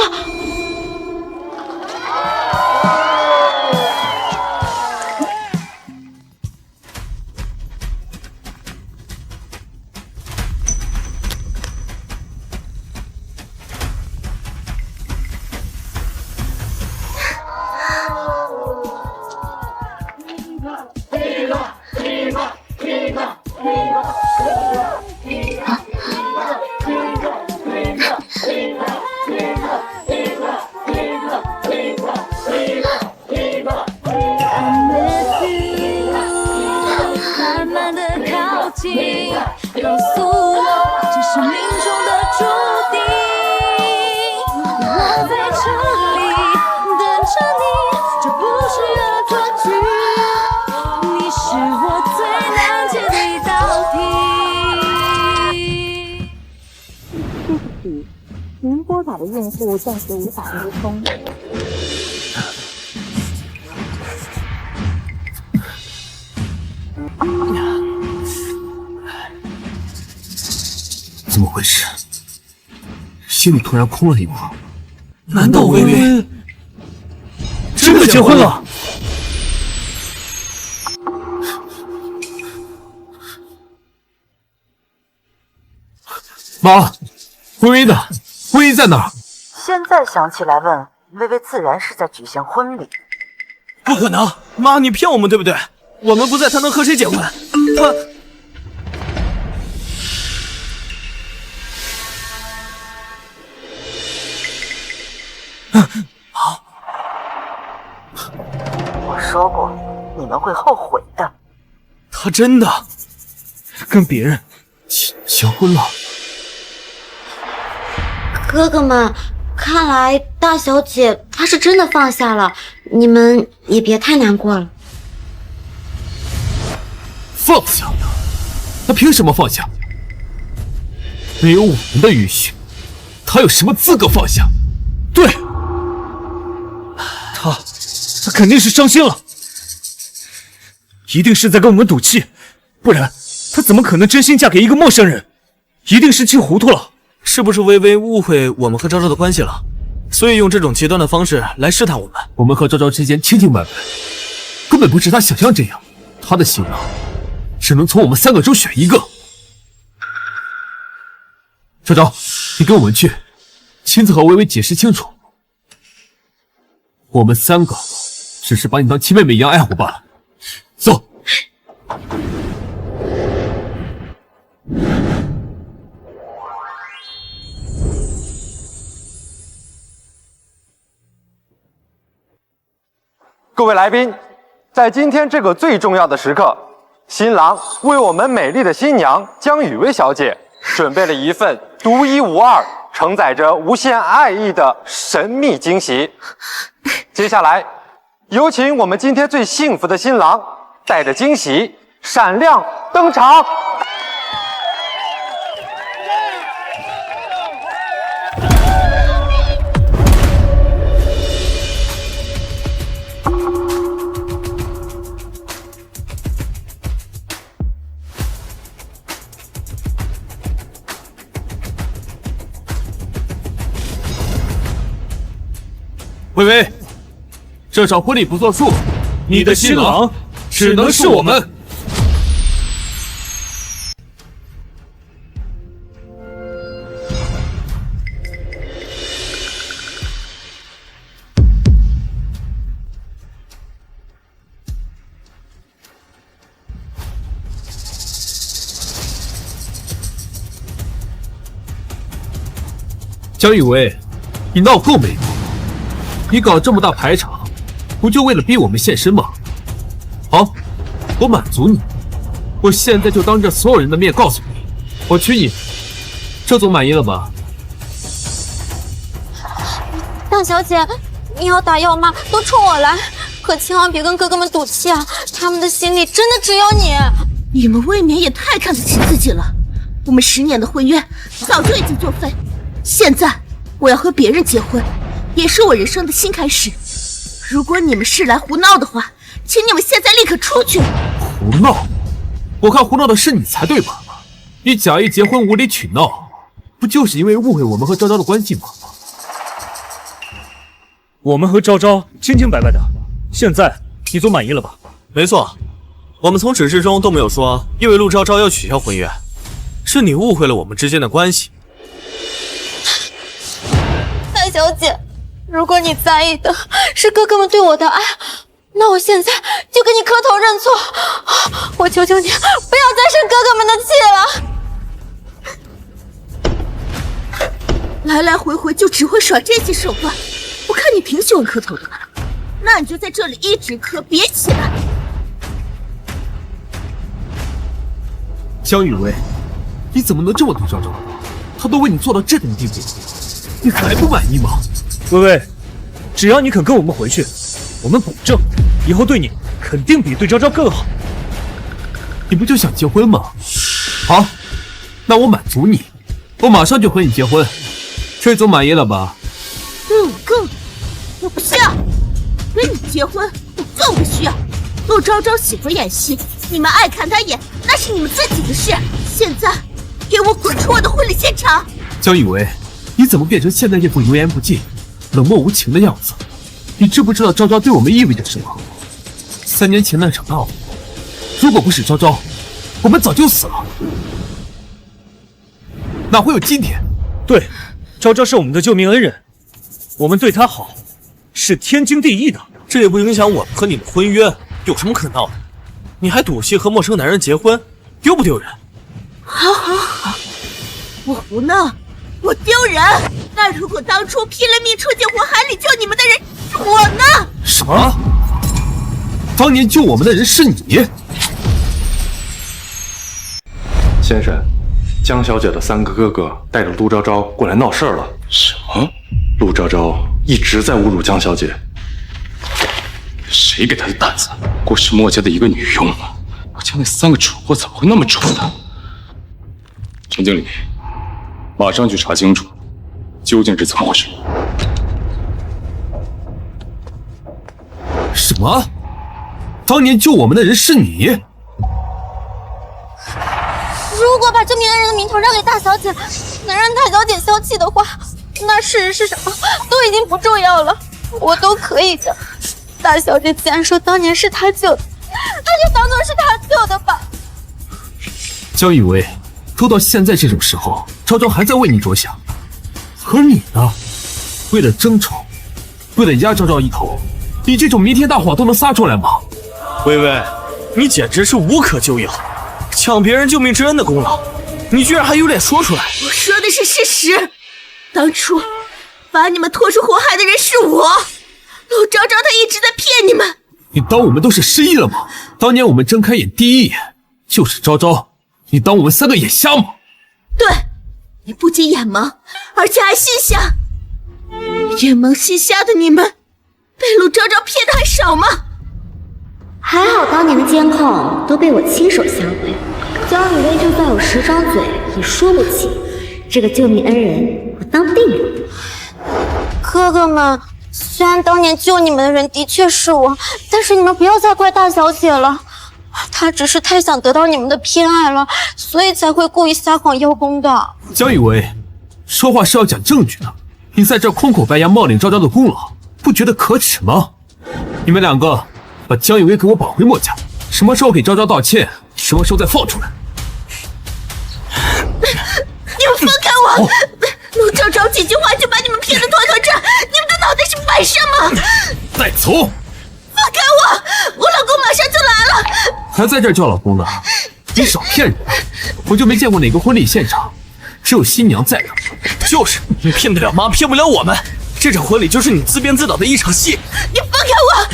告诉我，这是命中的注定。我在这里等着你，这不是恶作剧。你是我最难解的一道题。对不起，您拨打的用户暂时无法接通。怎么回事？心里突然空了一块。难道微微真的结婚了？妈，微微呢？微微在哪儿？现在想起来问，微微自然是在举行婚礼。不可能，妈，你骗我们对不对？我们不在，她能和谁结婚？她……我说过，你们会后悔的。她真的跟别人结婚了。哥哥们，看来大小姐她是真的放下了，你们也别太难过了。放下？他凭什么放下？没有我们的允许，他有什么资格放下？对，他肯定是伤心了，一定是在跟我们赌气，不然他怎么可能真心嫁给一个陌生人？一定是气糊涂了。是不是微微误会我们和昭昭的关系了，所以用这种极端的方式来试探我们？我们和昭昭之间清清白白，根本不是他想象这样。他的新郎只能从我们三个中选一个。昭昭，你跟我们去，亲自和微微解释清楚。我们三个只是把你当亲妹妹一样爱护罢了。走。各位来宾，在今天这个最重要的时刻，新郎为我们美丽的新娘江雨薇小姐准备了一份独一无二、承载着无限爱意的神秘惊喜。接下来，有请我们今天最幸福的新郎带着惊喜闪亮登场。微微，这场婚礼不作数，你的新郎只能是我们。江雨薇，你闹够没有？你搞这么大排场，不就为了逼我们现身吗？好，我满足你。我现在就当着所有人的面告诉你，我娶你。这总满意了吧？大小姐，你要打要骂都冲我来，可千万别跟哥哥们赌气啊！他们的心里真的只有你。你们未免也太看得起自己了。我们10年的婚约早就已经作废，现在我要和别人结婚，也是我人生的新开始。如果你们是来胡闹的话，请你们现在立刻出去。胡闹？我看胡闹的是你才对吧？你假意结婚无理取闹，不就是因为误会我们和昭昭的关系吗？我们和昭昭清清白白的，现在你总满意了吧？没错，我们从指示中都没有说因为陆昭昭要取消婚约，是你误会了我们之间的关系。大小姐，如果你在意的是哥哥们对我的爱，那我现在就跟你磕头认错。我求求你，不要再生哥哥们的气了。来来回回就只会耍这些手段，我看你挺喜欢磕头的，那你就在这里一直磕，别起来。江雨薇，你怎么能这么对昭昭？他都为你做到这种地步，你还不满意吗？薇薇，只要你肯跟我们回去，我们保证以后对你肯定比对昭昭更好。你不就想结婚吗？好，那我满足你，我马上就和你结婚。这总满意了吧？我不需要跟你结婚，我更不需要。陆昭昭媳妇演戏，你们爱看她演那是你们自己的事。现在给我滚出我的婚礼现场！江雨薇，你怎么变成现在这副油盐不进、冷漠无情的样子？你知不知道昭昭对我们意味着什么？3年前那场大火，如果不是昭昭，我们早就死了，哪会有今天？对，昭昭是我们的救命恩人，我们对她好是天经地义的。这也不影响我们和你的婚约，有什么可闹的？你还赌气和陌生男人结婚，丢不丢人？好，我胡闹，我丢人。那如果当初拼了命冲进火海里救你们的人是我呢？什么？当年救我们的人是你？先生，江小姐的3个哥哥带着陆昭昭过来闹事儿了。什么？陆昭昭一直在侮辱江小姐。谁给他的胆子？不过是墨家的一个女佣，我家那3个主播怎么会那么蠢呢？陈经理，马上去查清楚，究竟是怎么回事。什么？当年救我们的人是你？如果把救命恩人的名头让给大小姐，能让大小姐消气的话，那事实是什么都已经不重要了，我都可以的。大小姐既然说当年是她救的，那就当做是她救的吧。江雨薇，都到现在这种时候，昭昭还在为你着想，而你呢？为了争宠，为了压昭昭一头，你这种弥天大谎都能撒出来吗？薇薇，你简直是无可救药，抢别人救命之恩的功劳，你居然还有脸说出来？我说的是事实，当初把你们拖出火海的人是我。陆昭昭他一直在骗你们，你当我们都是失忆了吗？当年我们睁开眼第一眼就是昭昭，你当我们3个眼瞎吗？对，你不仅眼盲，而且还心瞎。眼盲心瞎的你们，被陆昭昭骗的还少吗？还好当年的监控都被我亲手销毁，江雨薇就算有10张嘴也说不清。这个救命恩人我当定了。哥哥们，虽然当年救你们的人的确是我，但是你们不要再怪大小姐了，她只是太想得到你们的偏爱了，所以才会故意撒谎邀功的。江雨薇，说话是要讲证据的，你在这空口白牙冒领昭昭的功劳，不觉得可耻吗？你们两个把江雨薇给我绑回墨家，什么时候给昭昭道歉，什么时候再放出来。你们放开我！陆昭昭几句话就把你们骗得团团转，你们的脑袋是摆设吗？再走！放开我！我老公马上就来了。还在这儿叫老公呢？你少骗人！我就没见过哪个婚礼现场只有新娘在的。就是，你骗得了妈，骗不了我们。这场婚礼就是你自编自导的一场戏。你放开我！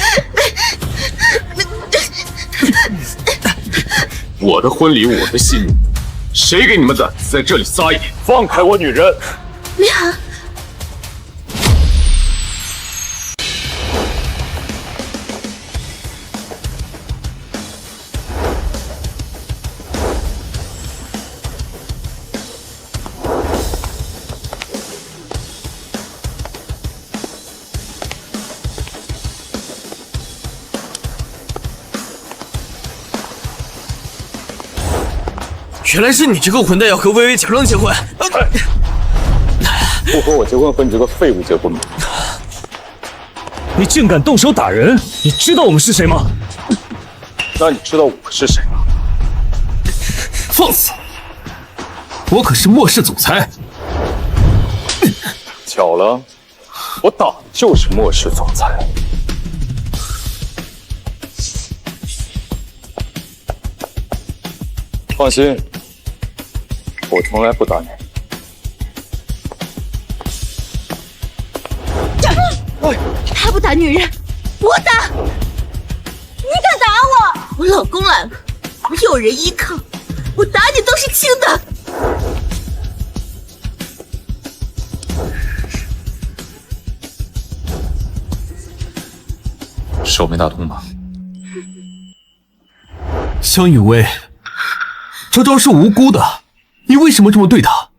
我的婚礼，我的新娘，谁给你们胆子在这里撒野？放开我女人！李寒。原来是你这个混蛋要和薇薇假装结婚，不和我结婚和你这个废物结婚吗？你竟敢动手打人！你知道我们是谁吗？那你知道我是谁吗？放肆！我可是末世总裁。巧了，我打的就是末世总裁。放心，我从来不打你。他不打女人，我打！你敢打我？我老公来了，我有人依靠，我打你都是轻的。手没打通吧？江雨薇，昭昭是无辜的，你为什么这么对她？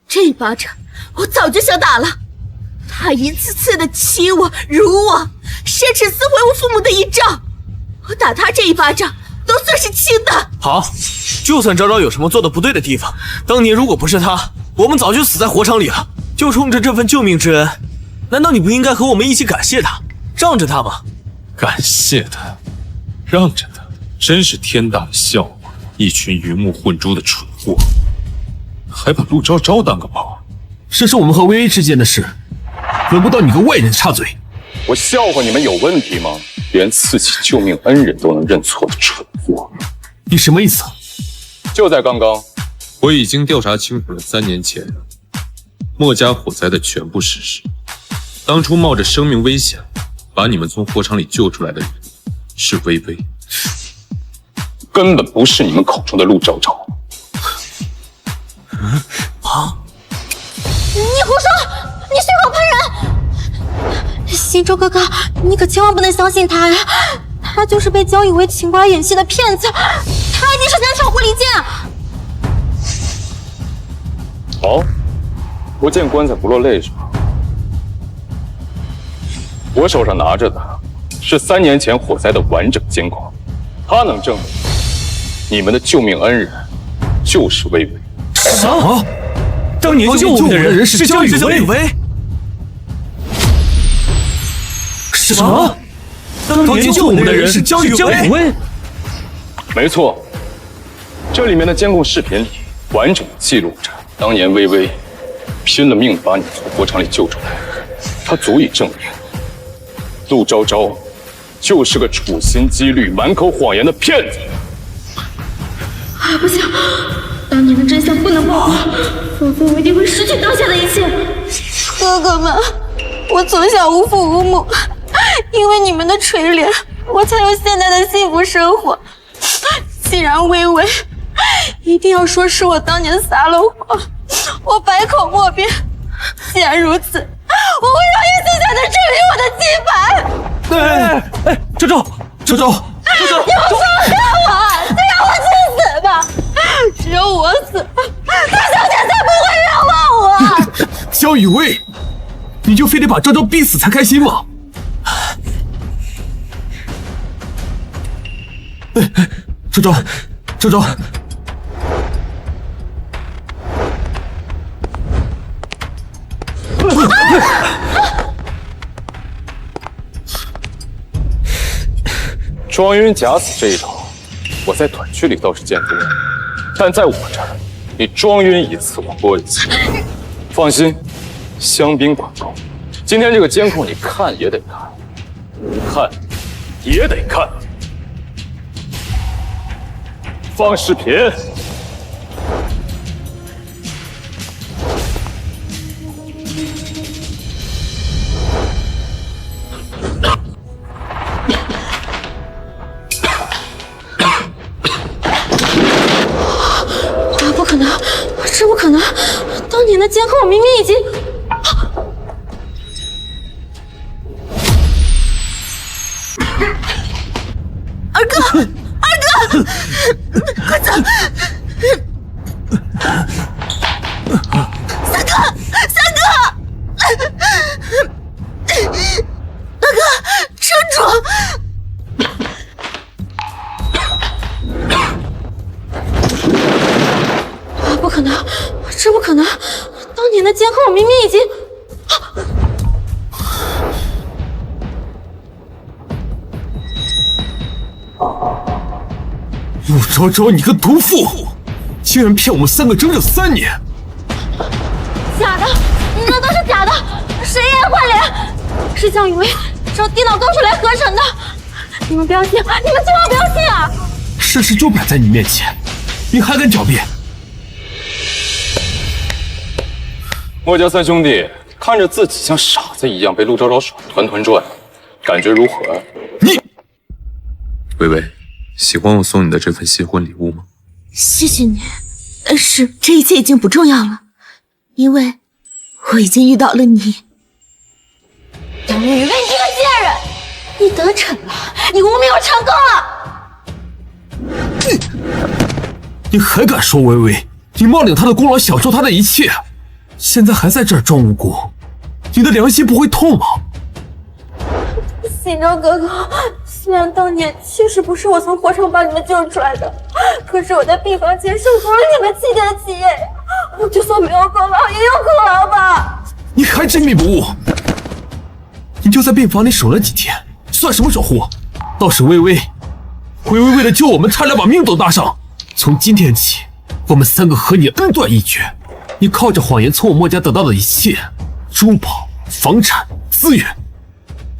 这一巴掌我早就想打了，他一次次的欺我、辱我，甚至撕毁我父母的遗照，我打他这一巴掌都算是轻的。好，就算昭昭有什么做的不对的地方，当年如果不是他，我们早就死在火场里了。就冲着这份救命之恩，难道你不应该和我们一起感谢他，让着他吗？感谢他，让着他，真是天大的笑话！一群鱼目混珠的蠢货，还把陆昭昭当个宝。这是我们和薇薇之间的事，轮不到你个外人插嘴。我笑话你们有问题吗？连自己救命恩人都能认错的蠢货，你什么意思？就在刚刚，我已经调查清楚了3年前墨家火灾的全部事实。当初冒着生命危险把你们从火场里救出来的人是薇薇，根本不是你们口中的陆昭昭。你胡说！你血口喷人！新洲哥哥，你可千万不能相信他呀！他就是被江雨薇请过来演戏的骗子，他一定是在炒狐狸精。好，不见棺材不落泪是吧？我手上拿着的是3年前火灾的完整监控，它能证明你们的救命恩人就是薇薇。什么？当年救我们的人是江雨薇？什么？当年救我们的人是江雨薇？没错，这里面的监控视频里完整记录着当年薇薇拼了命把你从火场里救出来，它足以证明陆昭昭就是个处心积虑、满口谎言的骗子。不行，当年的真相不能曝光，否则我一定会失去当下的一切。哥哥们，我从小无父无母，因为你们的垂怜，我才有现在的幸福生活。既然薇薇一定要说是我当年撒了谎，我百口莫辩。既然如此，我会让叶思想的证明我的清白。昭昭，你们放开我，就让我去死吧！只有我死，大小姐才不会冤枉我。江雨薇，你就非得把昭昭逼死才开心吗？昭昭，昭昭，庄云假死这一招，我在短剧里倒是见多了，但在我这儿，你庄云一次我过一次。放心，香槟管够。今天这个监控你看也得看，不看也得看。放视频。不可能，这不可能！当年的监控我明明已经……二哥，二哥，快走！三哥，三哥，大哥，撑住！不可能，这不可能！当年的监控我明明已经……陆昭昭，你个毒妇，竟然骗我们3个整整3年！假的，那都是假的，谁也换脸，是江雨薇找电脑动出来合成的，你们不要信，你们千万不要信啊！事实就摆在你面前，你还敢狡辩？墨家三兄弟看着自己像傻子一样被陆昭昭耍团团转，感觉如何？你，微微，喜欢我送你的这份新婚礼物吗？谢谢你，但是这一切已经不重要了，因为我已经遇到了你。江雨薇，你个贱人，你得逞了，你污蔑我成功了！你还敢说微微？你冒领她的功劳，享受她的一切，现在还在这儿装无辜，你的良心不会痛吗？信州哥哥，虽然当年确实不是我从火场把你们救出来的，可是我在病房前受足了你们7天的气，我就算没有功劳，也有功劳吧？你还执迷不悟？你就在病房里守了几天，算什么守护？倒是微微为了救我们，差点把命都搭上。从今天起，我们3个和你恩断义绝。你靠着谎言从我墨家得到的一切，珠宝、房产、资源，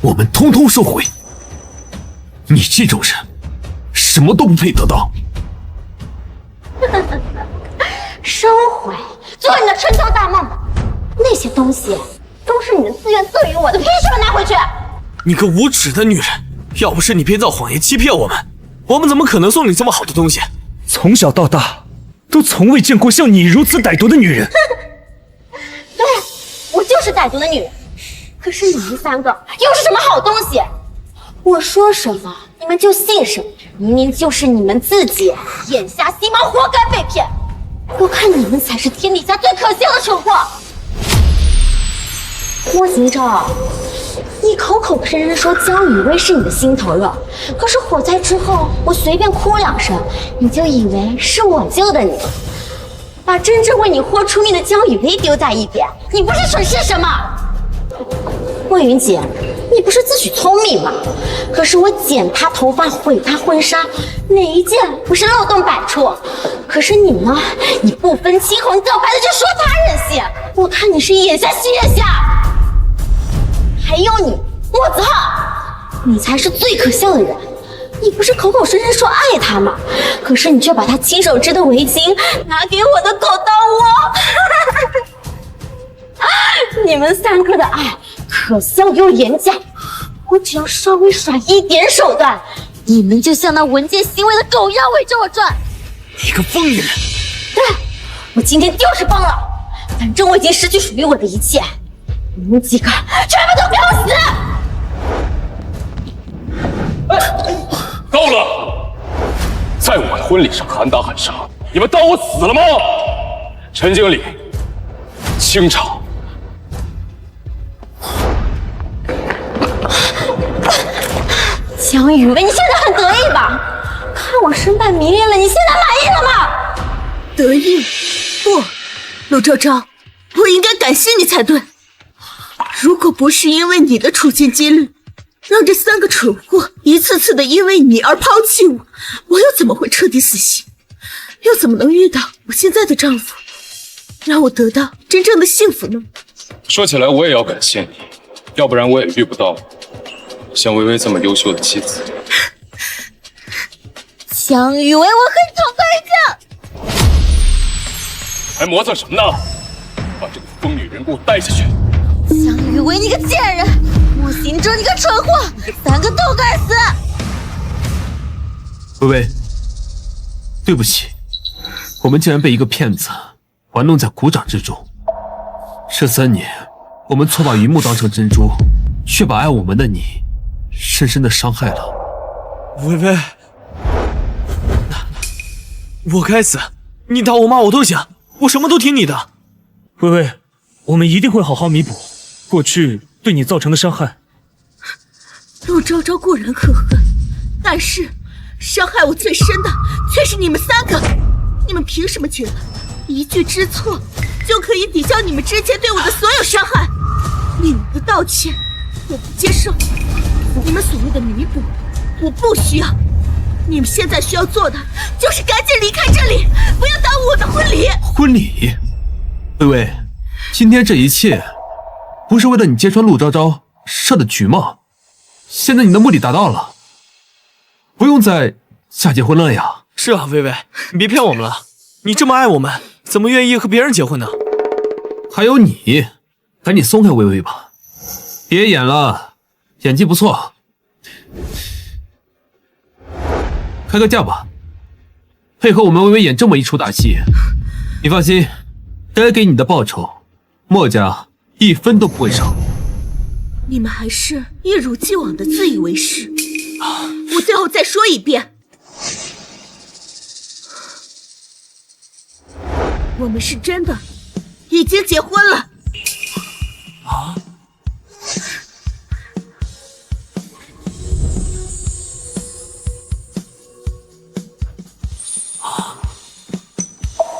我们通通收回。你这种人，什么都不配得到。收回，做你的春秋大梦吧。那些东西都是你们自愿赠予我的，凭什么拿回去？你个无耻的女人！要不是你编造谎言欺骗我们怎么可能送你这么好的东西？从小到大，都从未见过像你如此歹毒的女人。对，我就是歹毒的女人。可是你们3个又是什么好东西？我说什么你们就信什么，明明就是你们自己眼瞎心盲，活该被骗。我看你们才是天底下最可笑的蠢货。莫行昭，你口口声声说江雨薇是你的心头肉，可是火灾之后我随便哭2声，你就以为是我救的你，把真正为你豁出命的江雨薇丢在一边，你不是蠢是什么？莫云姐，你不是自诩聪明吗？可是我剪她头发，毁她婚纱，哪一件不是漏洞百出？可是你呢？你不分青红皂白的就说她任性，我看你是眼瞎虚眼瞎。还有你，莫子浩，你才是最可笑的人。你不是口口声声说爱他吗？可是你却把他亲手织的围巾拿给我的狗当窝。你们3个的爱可笑又廉价，我只要稍微耍一点手段，你们就像那闻见腥味的狗一样围着我转。你个疯女人！对，我今天就是疯了，反正我已经失去属于我的一切，你们几个全部都给我死！够了！在我的婚礼上喊打喊杀，你们当我死了吗？陈经理，清场。江雨薇，你现在很得意吧？看我身败名裂了，你现在满意了吗？得意？不，陆昭昭，我应该感谢你才对。如果不是因为你的处心积虑，让这3个蠢货一次次的因为你而抛弃我，我又怎么会彻底死心？又怎么能遇到我现在的丈夫，让我得到真正的幸福呢？说起来，我也要感谢你，要不然我也遇不到像薇薇这么优秀的妻子。江雨薇，我恨痛快驾！还磨蹭什么呢？把这个疯女人给我带下去！江雨薇，你个贱人！穆行者，你个蠢货！3个都该死！薇薇，对不起，我们竟然被一个骗子玩弄在股掌之中。这3年，我们错把榆木当成珍珠，却把爱我们的你深深的伤害了。薇薇，我该死，你打我骂我都行，我什么都听你的。薇薇，我们一定会好好弥补过去对你造成的伤害。陆昭昭固然可恨，但是伤害我最深的却是你们3个。你们凭什么觉得一句知错就可以抵消你们之前对我的所有伤害？你们的道歉我不接受，你们所谓的弥补我不需要。你们现在需要做的就是赶紧离开这里，不要耽误我的婚礼。婚礼？薇薇，今天这一切不是为了你揭穿陆昭昭设的局吗？现在你的目的达到了，不用再假结婚了呀。是啊，薇薇，你别骗我们了，你这么爱我们，怎么愿意和别人结婚呢？还有你，赶紧松开薇薇吧，别演了，演技不错，开个价吧，配合我们薇薇演这么一出大戏。你放心，该给你的报酬，墨家1分都不会少。你们还是一如既往的自以为是。我最后再说一遍，我们是真的已经结婚了。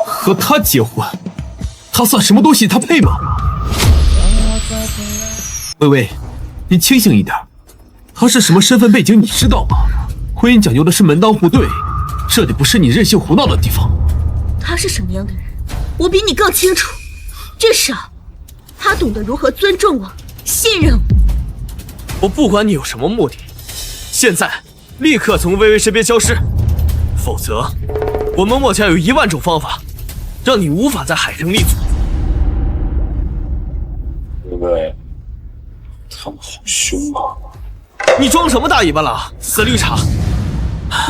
和他结婚，他算什么东西？他配吗？薇薇，你清醒一点，他是什么身份背景你知道吗？婚姻讲究的是门当户对，这里不是你任性胡闹的地方。他是什么样的人，我比你更清楚，至少他懂得如何尊重我，信任我。我不管你有什么目的，现在立刻从薇薇身边消失，否则我们墨家有1万种方法让你无法在海城立足。薇薇，他们好凶啊！你装什么大尾巴了，死绿茶！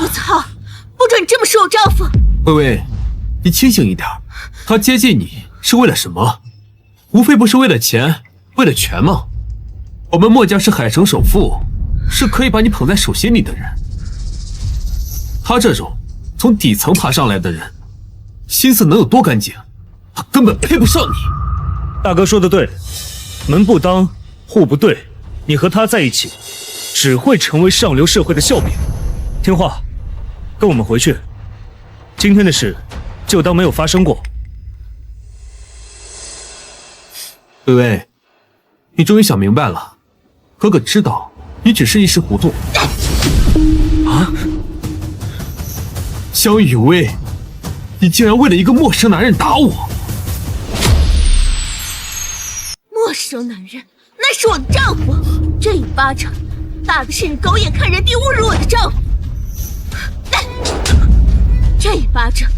我操！不准你这么说我丈夫！薇薇，你清醒一点，他接近你是为了什么？无非不是为了钱，为了权吗？我们墨家是海城首富，是可以把你捧在手心里的人。他这种从底层爬上来的人，心思能有多干净？他根本配不上你。大哥说的对，门不当户不对，你和他在一起只会成为上流社会的笑柄。听话，跟我们回去，今天的事就当没有发生过。薇薇，你终于想明白了，哥哥知道你只是一时糊涂。啊！江雨薇，你竟然为了一个陌生男人打我！陌生男人，那是我的丈夫。这一巴掌打的是你狗眼看人低侮辱我的丈夫。这一巴掌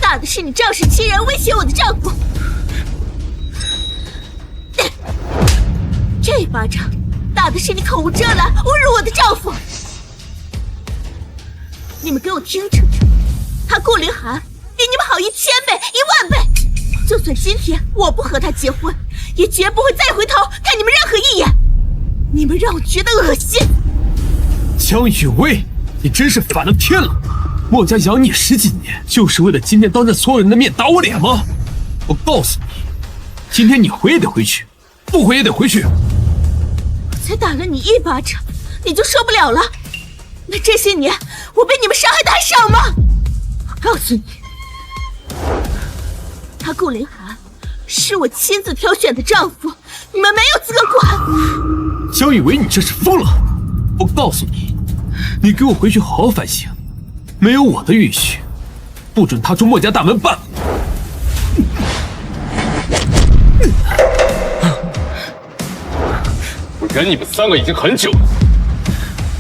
打的是你仗势欺人威胁我的丈夫。这一巴掌打的是你口无遮拦侮辱我的丈夫。你们给我听着，他顾凌寒比你们好1000倍、10000倍。就算今天我不和他结婚，也绝不会再回头看你们任何一眼。你们让我觉得恶心。江雨薇，你真是反了天了！墨家养你10几年，就是为了今天当着所有人的面打我脸吗？我告诉你，今天你回也得回去，不回也得回去。我才打了你1巴掌，你就受不了了？那这些年我被你们伤害的还少吗？我告诉你，他顾凌寒是我亲自挑选的丈夫，你们没有资格管。江雨薇，你这是疯了！我告诉你，你给我回去好好反省，没有我的允许，不准踏出墨家大门半步。我忍你们3个已经很久了，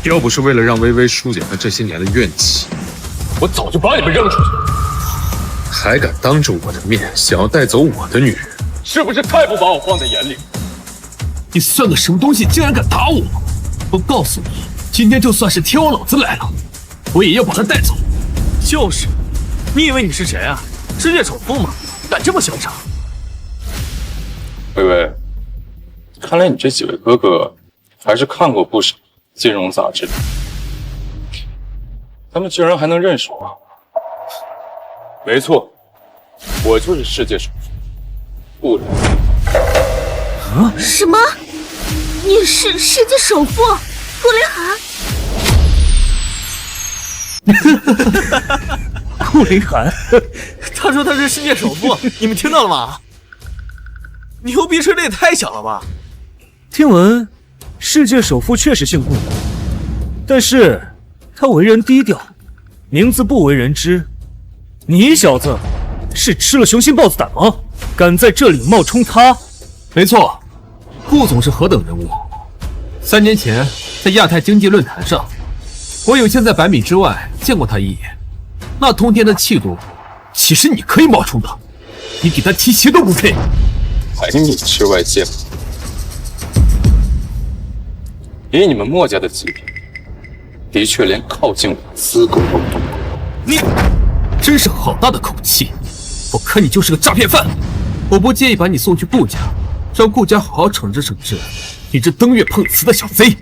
要不是为了让微微疏解她这些年的怨气，我早就把你们扔出去了。还敢当着我的面想要带走我的女人，是不是太不把我放在眼里？你算个什么东西，竟然敢打我！我告诉你，今天就算是天王老子来了，我也要把他带走。就是，你以为你是谁啊？世界首富吗？敢这么嚣张？微微，看来你这几位哥哥还是看过不少金融杂志的，他们居然还能认识我。没错，我就是世界首富顾凌。什么？你是世界首富顾凌寒？顾凌寒，他说他是世界首富，你们听到了吗？牛逼吹的也太响了吧！听闻世界首富确实姓顾，但是他为人低调，名字不为人知。你小子是吃了雄心豹子胆吗？敢在这里冒充他？没错，顾总是何等人物？3年前在亚太经济论坛上，我有幸在100米之外见过他一眼，那通天的气度，岂是你可以冒充的？你给他提鞋都不配。100米之外见过，以你们墨家的级别，的确连靠近我的资格都没有。你真是好大的口气！我看你就是个诈骗犯，我不介意把你送去顾家，让顾家好好惩治惩治你这登月碰瓷的小贼。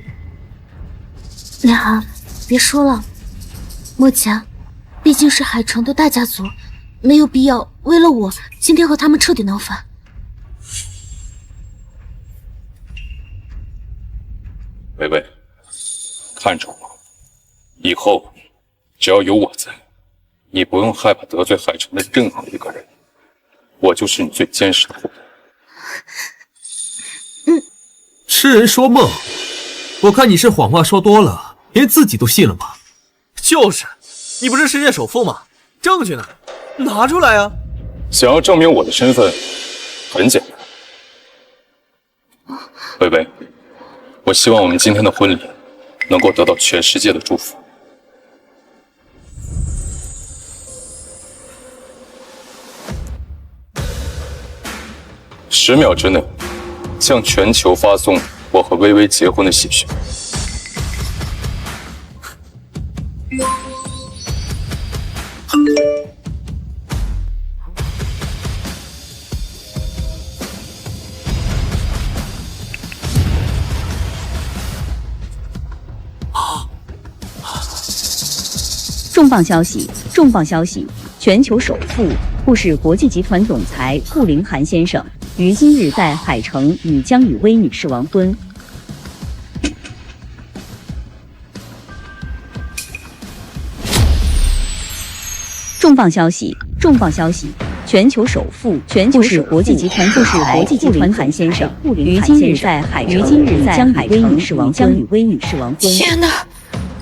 凌寒，别说了，墨家毕竟是海城的大家族，没有必要为了我今天和他们彻底闹翻。微微，看着我，以后只要有我在，你不用害怕得罪海城的任何一个人，我就是你最坚实的后盾。痴人说梦，我看你是谎话说多了，连自己都信了吧？就是，你不是世界首富吗？证据呢？拿出来啊！想要证明我的身份，很简单。微微，我希望我们今天的婚礼能够得到全世界的祝福。10秒之内，向全球发送我和微微结婚的喜讯。重磅消息！重磅消息！全球首富顾氏国际集团总裁顾凌寒先生于今日在海城与江雨薇女士完婚。重磅消息！重磅消息！全球首富顾氏国际集团总裁顾凌寒先生于今日在海城与江雨薇女士完婚。天哪，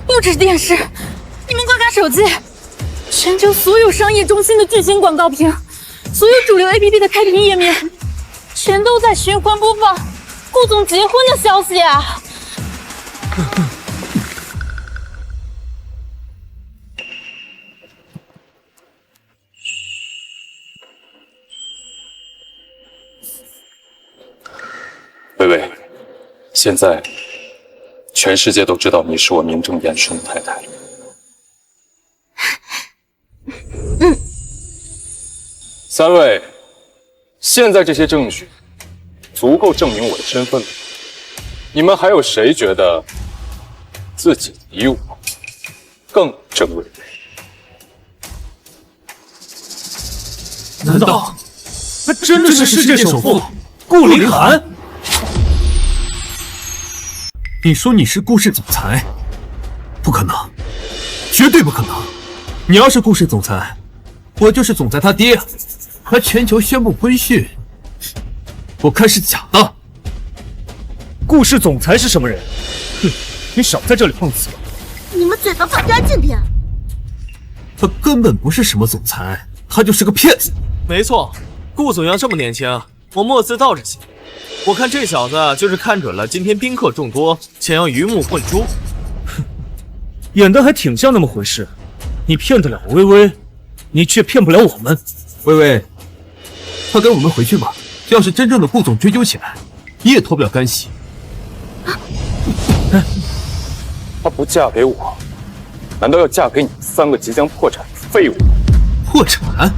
不止电视！你们快看手机，全球所有商业中心的巨型广告屏，所有主流 APP 的开屏页面，全都在循环播放顾总结婚的消息啊！微微，现在全世界都知道你是我名正言顺的太太了。3位，现在这些证据足够证明我的身份了。你们还有谁觉得自己比我更珍贵？难道他真的是世界首富顾凌寒？你说你是顾氏总裁？不可能，绝对不可能！你要是顾氏总裁，我就是总裁他爹，还全球宣布婚讯，我看是假的。顾氏总裁是什么人？哼，你少在这里碰瓷。你们嘴都放干净点。他根本不是什么总裁，他就是个骗子。没错，顾总要这么年轻，我墨字倒着写。我看这小子就是看准了今天宾客众多，想要鱼目混珠。哼，演的还挺像那么回事。你骗得了微微，你却骗不了我们。微微，快跟我们回去吧。要是真正的顾总追究起来，你也脱不了干系。她不嫁给我，难道要嫁给你们3个即将破产的废物？破产？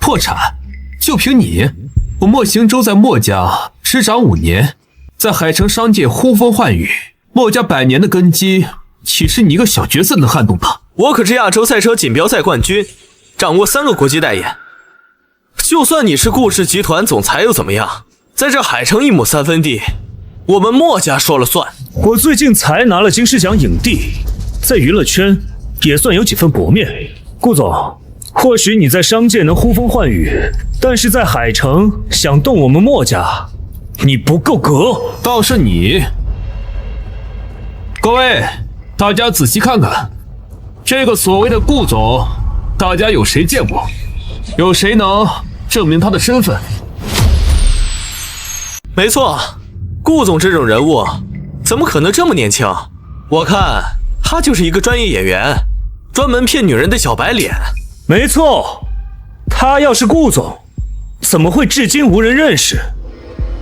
破产？就凭你？我莫行舟在墨家执掌5年，在海城商界呼风唤雨，墨家100年的根基，岂是你一个小角色能撼动的？我可是亚洲赛车锦标赛冠军，掌握3个国际代言。就算你是顾氏集团总裁又怎么样？在这海城1亩3分地，我们墨家说了算。我最近才拿了金狮奖影帝，在娱乐圈也算有几分薄面。顾总，或许你在商界能呼风唤雨，但是在海城想动我们墨家，你不够格。倒是你。各位，大家仔细看看，这个所谓的顾总，大家有谁见过？有谁能证明他的身份？没错，顾总这种人物怎么可能这么年轻？我看他就是一个专业演员，专门骗女人的小白脸。没错，他要是顾总，怎么会至今无人认识？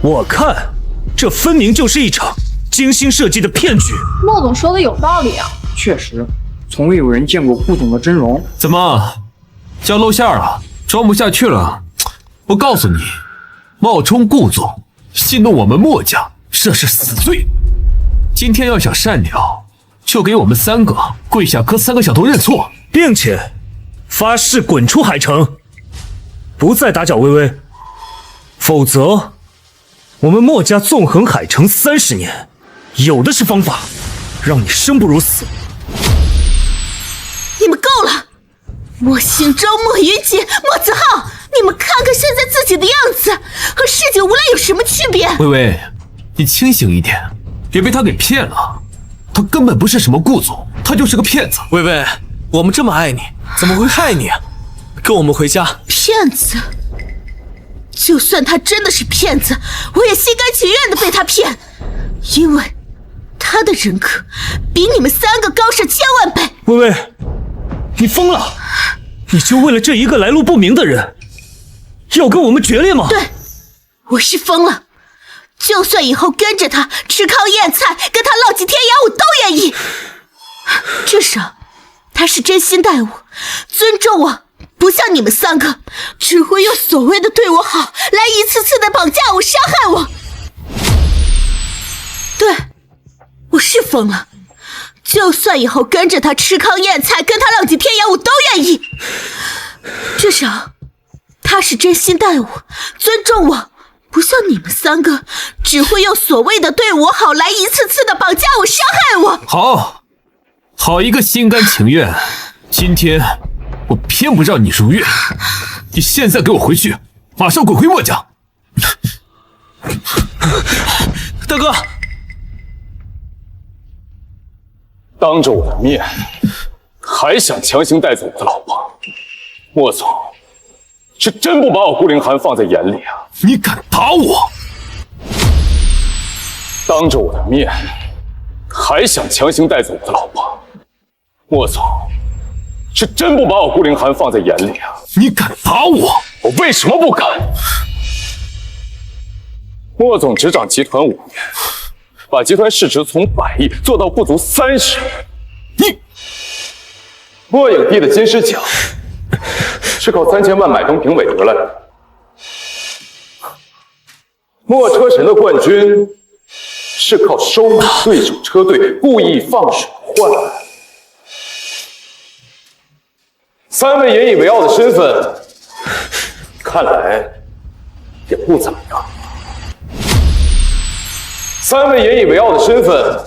我看这分明就是一场精心设计的骗局。莫总说的有道理啊，确实，从未有人见过顾总的真容。怎么，要露馅了？装不下去了？我告诉你，冒充顾总，戏弄我们墨家，这是死罪。今天要想善了，就给我们3个跪下磕3个小头认错，并且发誓滚出海城，不再打搅微微，否则我们墨家纵横海城30年，有的是方法，让你生不如死。你们够了！莫行舟、莫云锦、莫子浩，你们看看现在自己的样子，和市井无赖有什么区别？微微，你清醒一点，别被他给骗了。他根本不是什么顾总，他就是个骗子。微微，我们这么爱你，怎么会害你啊？跟我们回家。骗子？就算他真的是骗子，我也心甘情愿的被他骗，因为他的人格比你们3个高上1000万倍。微微，你疯了！你就为了这一个来路不明的人，要跟我们决裂吗？对，我是疯了。就算以后跟着他吃糠咽菜，跟他浪迹天涯，我都愿意。至少他是真心待我，尊重我，不像你们3个只会用所谓的对我好来一次次的绑架我、伤害我。对，我是疯了。就算以后跟着他吃糠咽菜，跟他浪迹天涯，我都愿意。至少他是真心待我，尊重我，不像你们3个只会用所谓的对我好来一次次的绑架我、伤害我。好一个心甘情愿！今天我偏不让你如愿，你现在给我回去，马上滚回墨家！大哥，当着我的面还想强行带走我的老婆，莫总是真不把我顾凌寒放在眼里啊！你敢打我？当着我的面还想强行带走我的老婆，莫总是真不把我顾凌寒放在眼里啊！你敢打我？我为什么不敢？莫总执掌集团5年，把集团市值从100亿做到不足30亿。你莫影帝的金狮奖是靠3000万买通评委得来的，莫车神的冠军是靠收买对手车队，故意放水换来。3位引以为傲的身份，看来也不怎么样。3位引以为傲的身份，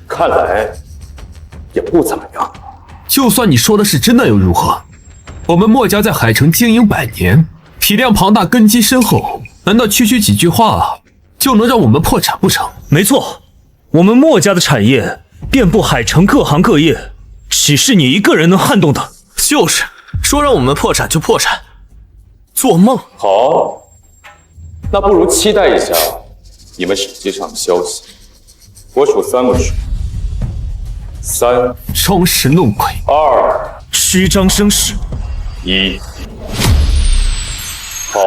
看来也不怎么样。就算你说的是真的又如何？我们墨家在海城经营100年，体量庞大，根基深厚，难道区区几句话就能让我们破产不成？没错，我们墨家的产业遍布海城各行各业，岂是你一个人能撼动的？就是说让我们破产就破产，做梦！好，那不如期待一下你们手机上的消息。我数3个数：3，装神弄鬼；2，虚张声势；1。好，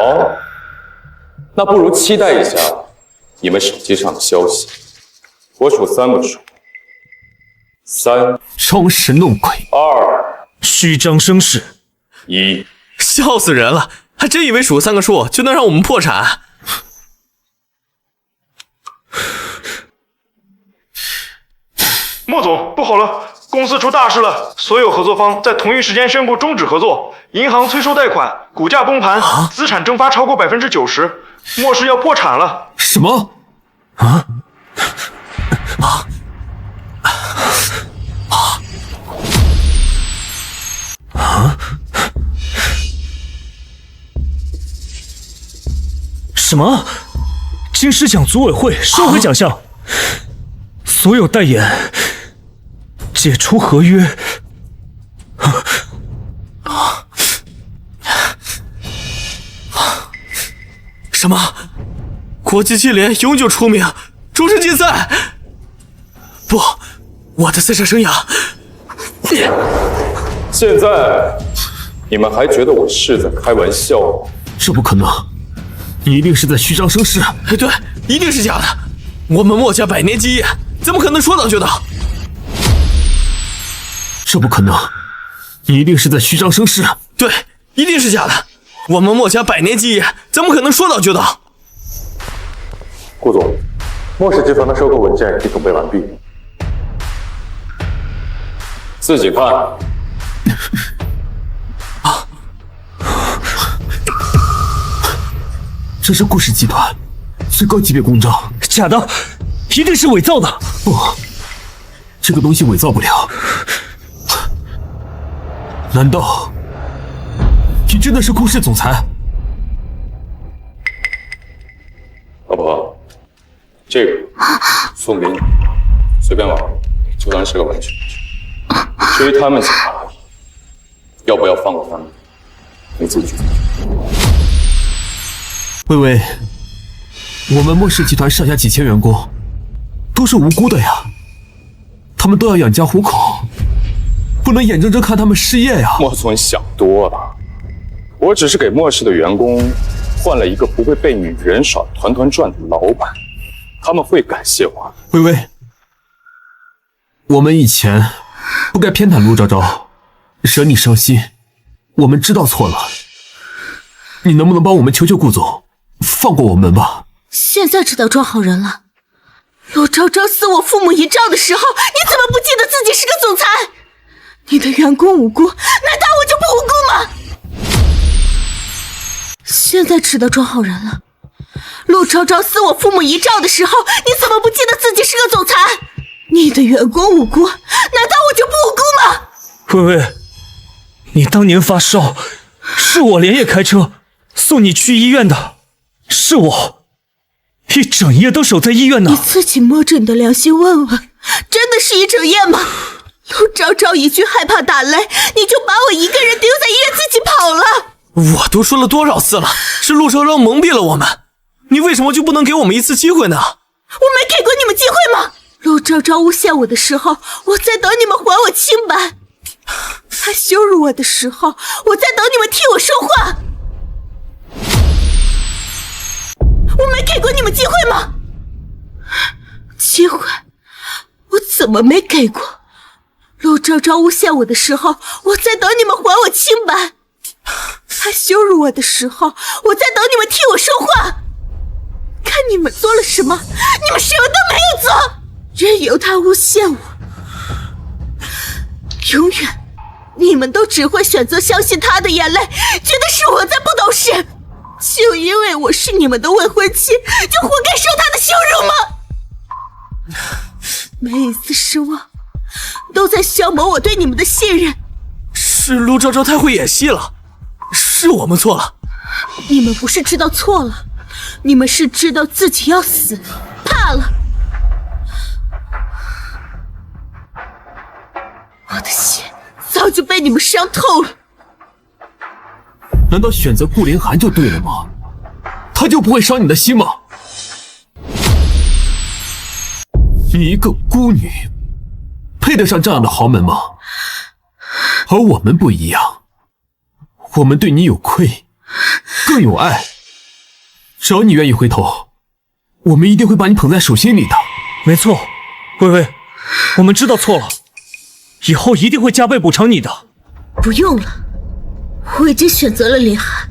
那不如期待一下你们手机上的消息。我数3个数：3，装神弄鬼；2，虚张声势；1。笑死人了，还真以为数3个数就能让我们破产？莫总，不好了，公司出大事了！所有合作方在同一时间宣布终止合作，银行催收贷款，股价崩盘，资产蒸发超过90%，莫氏要破产了！什么？什么？金狮奖组委会收回奖项，所有代言解除合约。什么？国际汽联永久除名，终身禁赛？不，我的赛车生涯。现在你们还觉得我是在开玩笑吗？这不可能，你一定是在虚张声势。对，一定是假的。我们墨家100年基业，怎么可能说到就到？这不可能，你一定是在虚张声势。对，一定是假的。我们墨家100年基业，怎么可能说到就到？顾总，墨氏集团的收购文件已准备完毕，自己看。这是顾氏集团最高级别公章，假的，一定是伪造的。不，这个东西伪造不了。难道你真的是顾氏总裁？老婆，这个送给你，随便玩，就当是个玩具。至于他们几个，要不要放过他们，你自己决定。薇薇，我们墨氏集团上下几千员工，都是无辜的呀，他们都要养家糊口，不能眼睁睁看他们失业呀。莫总，你想多了，我只是给墨氏的员工换了一个不会被女人耍团团转的老板，他们会感谢我。薇薇，我们以前不该偏袒陆昭昭，惹你伤心，我们知道错了，你能不能帮我们求求顾总？放过我们吧！现在知道装好人了。陆昭昭撕我父母遗照的时候，你怎么不记得自己是个总裁？你的员工无辜，难道我就不无辜吗？现在知道装好人了。陆昭昭撕我父母遗照的时候，你怎么不记得自己是个总裁？你的员工无辜，难道我就不无辜吗？薇薇，你当年发烧，是我连夜开车送你去医院的。是我一整夜都守在医院呢。你自己摸着你的良心问问，真的是一整夜吗？陆昭昭一句害怕打雷，你就把我一个人丢在医院自己跑了。我都说了多少次了，是陆昭昭蒙蔽了我们，你为什么就不能给我们一次机会呢？我没给过你们机会吗？陆昭昭诬陷我的时候，我在等你们还我清白；他羞辱我的时候，我在等你们替我说话。我没给过你们机会吗？机会，我怎么没给过？陆昭昭诬陷我的时候，我在等你们还我清白；他羞辱我的时候，我在等你们替我说话。看你们做了什么，你们什么都没有做，任由他诬陷我。永远，你们都只会选择相信他的眼泪，觉得是我在不懂事。就因为我是你们的未婚妻，就活该受他的羞辱吗？每一次失望，都在消磨我对你们的信任。是陆昭昭太会演戏了，是我们错了。你们不是知道错了，你们是知道自己要死，怕了。我的心早就被你们伤透了。难道选择顾凌寒就对了吗？他就不会伤你的心吗？你一个孤女，配得上这样的豪门吗？而我们不一样，我们对你有愧，更有爱。只要你愿意回头，我们一定会把你捧在手心里的。没错，微微，我们知道错了，以后一定会加倍补偿你的。不用了，我已经选择了凌寒，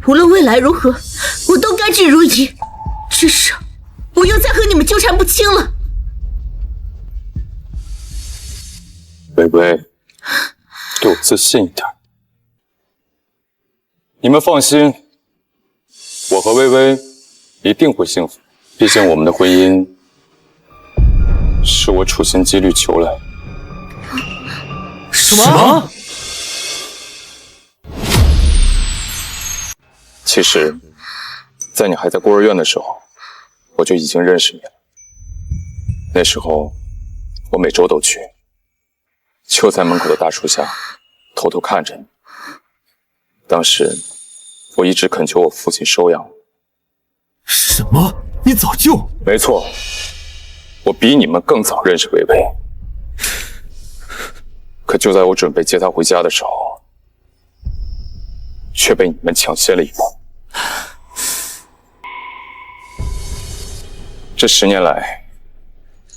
无论未来如何，我都甘之如饴，至少不用再和你们纠缠不清了。微微，对我自信一点。你们放心，我和微微一定会幸福。毕竟我们的婚姻是我处心积虑求来的。什么？其实，在你还在孤儿院的时候，我就已经认识你了。那时候，我每周都去，就在门口的大树下，偷偷看着你。当时，我一直恳求我父亲收养我。什么？你早就……没错，我比你们更早认识微微。可就在我准备接她回家的时候，却被你们抢先了一步。这10年来，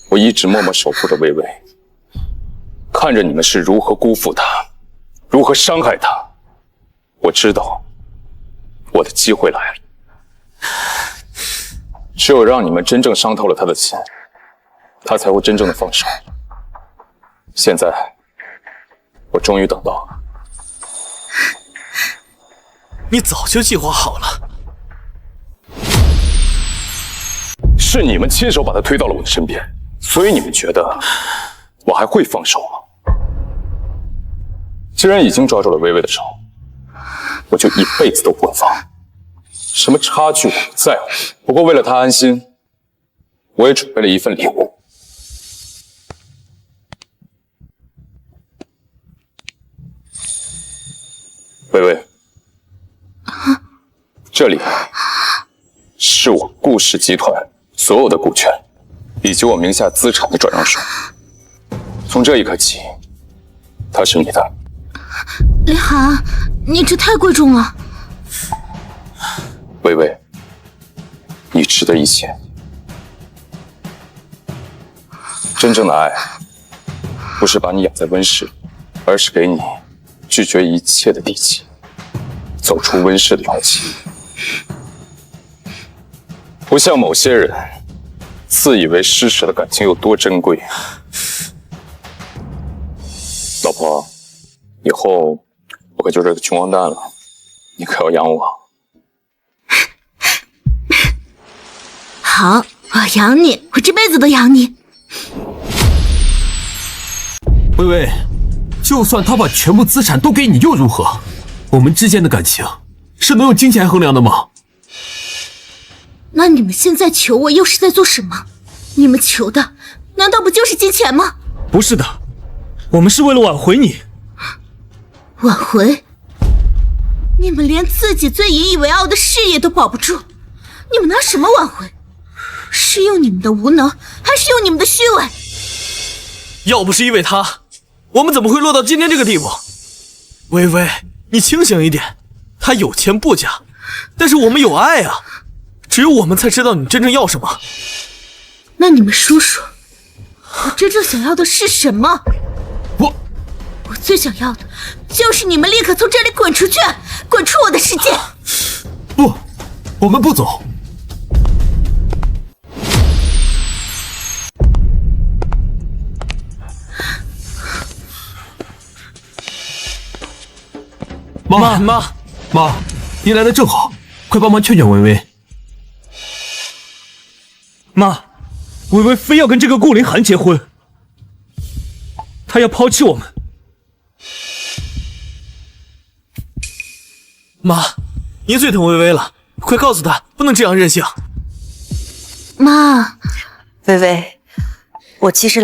我一直默默守护着微微，看着你们是如何辜负她，如何伤害她。我知道，我的机会来了。只有让你们真正伤透了她的心，她才会真正的放手。现在，我终于等到了。你早就计划好了。是你们亲手把他推到了我的身边，所以你们觉得我还会放手吗？既然已经抓住了微微的手，我就一辈子都不会放。什么差距我不在乎，不过为了他安心，我也准备了一份礼物。微微，这里是我顾氏集团所有的股权，以及我名下资产的转让书。从这一刻起，它是你的。凌寒，你这太贵重了。微微，你值得一切。真正的爱，不是把你养在温室里，而是给你拒绝一切的底气，走出温室的勇气。不像某些人，自以为施舍的感情有多珍贵。老婆，以后我可就是个穷光蛋了，你可要养我。好，我养你，我这辈子都养你。微微，就算他把全部资产都给你又如何？我们之间的感情是能用金钱衡量的吗？那你们现在求我又是在做什么？你们求的难道不就是金钱吗？不是的，我们是为了挽回你。挽回？你们连自己最引以为傲的事业都保不住，你们拿什么挽回？是用你们的无能，还是用你们的虚伪？要不是因为他，我们怎么会落到今天这个地步？微微，你清醒一点。他有钱不假，但是我们有爱啊，只有我们才知道你真正要什么。那你们说说，我真正想要的是什么？我最想要的就是你们立刻从这里滚出去，滚出我的世界！不，我们不走。妈，你来的正好，快帮忙劝劝微微。妈，微微非要跟这个顾凌寒结婚，她要抛弃我们。妈，您最疼微微了，快告诉他，不能这样任性。妈，微微，我其实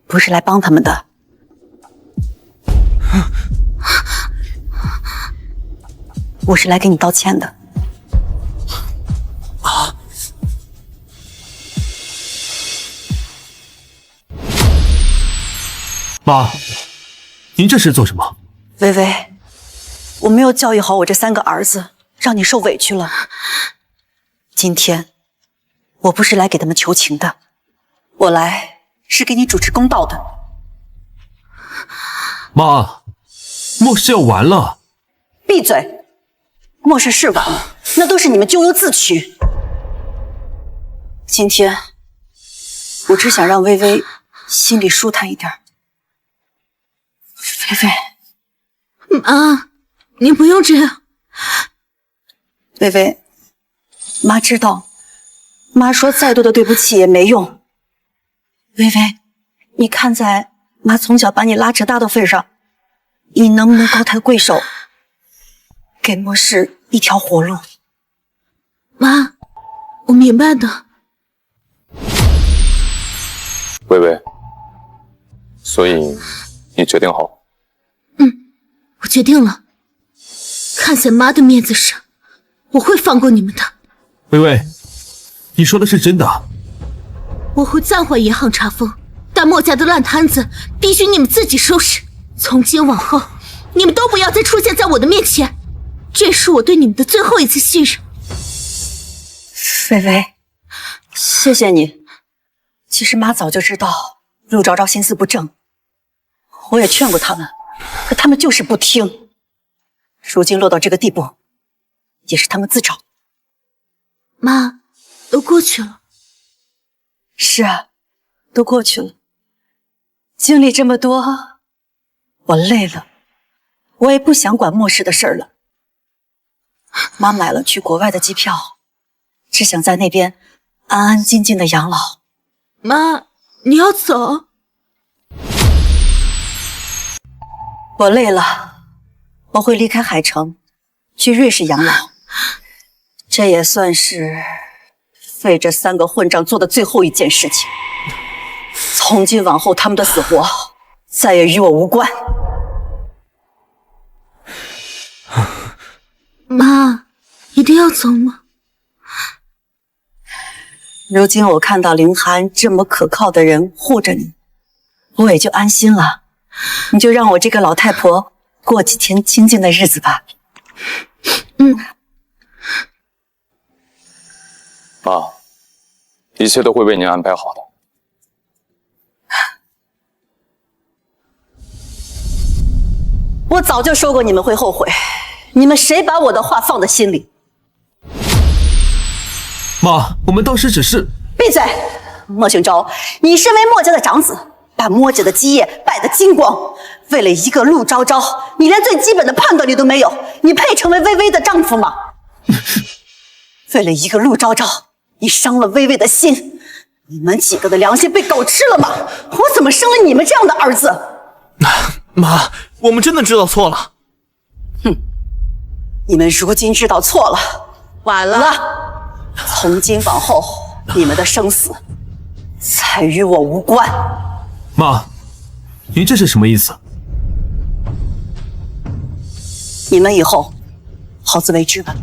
不是来帮他们的。我是来给你道歉的。啊！妈，您这是做什么？微微，我没有教育好我这3个儿子，让你受委屈了。今天我不是来给他们求情的，我来是给你主持公道的。妈，末世要完了。闭嘴！末世是完了，那都是你们咎由自取。今天我只想让微微心里舒坦一点。微微，妈，你不用这样。微微，妈知道，妈说再多的对不起也没用。微微，你看在妈从小把你拉扯大的份上，你能不能高抬贵手，给末世一条活路？妈，我明白的。微微，所以你决定好？我决定了，看在妈的面子上，我会放过你们的。微微，你说的是真的？我会暂缓银行查封，但墨家的烂摊子必须你们自己收拾。从今往后，你们都不要再出现在我的面前，这是我对你们的最后一次信任。微微，谢谢你。其实妈早就知道陆昭昭心思不正，我也劝过他们，可他们就是不听。如今落到这个地步，也是他们自找。妈，都过去了。是啊，都过去了。经历这么多，我累了，我也不想管末世的事儿了。妈买了去国外的机票，只想在那边安安静静的养老。妈，你要走？我累了，我会离开海城，去瑞士养老。这也算是为这3个混账做的最后一件事情。从今往后，他们的死活再也与我无关。妈，一定要走吗？如今我看到凌寒这么可靠的人护着你，我也就安心了。你就让我这个老太婆过几天清静的日子吧。妈，一切都会为您安排好的。我早就说过你们会后悔，你们谁把我的话放在心里？妈，我们当时只是……闭嘴！莫兴昭，你身为莫家的长子，把莫家的基业败得精光，为了一个陆昭昭，你连最基本的判断力都没有，你配成为微微的丈夫吗？为了一个陆昭昭，你伤了微微的心，你们几个的良心被狗吃了吗？我怎么生了你们这样的儿子？妈，我们真的知道错了。哼，你们如今知道错了，晚了。从今往后，你们的生死再与我无关。妈，您这是什么意思？你们以后好自为之吧。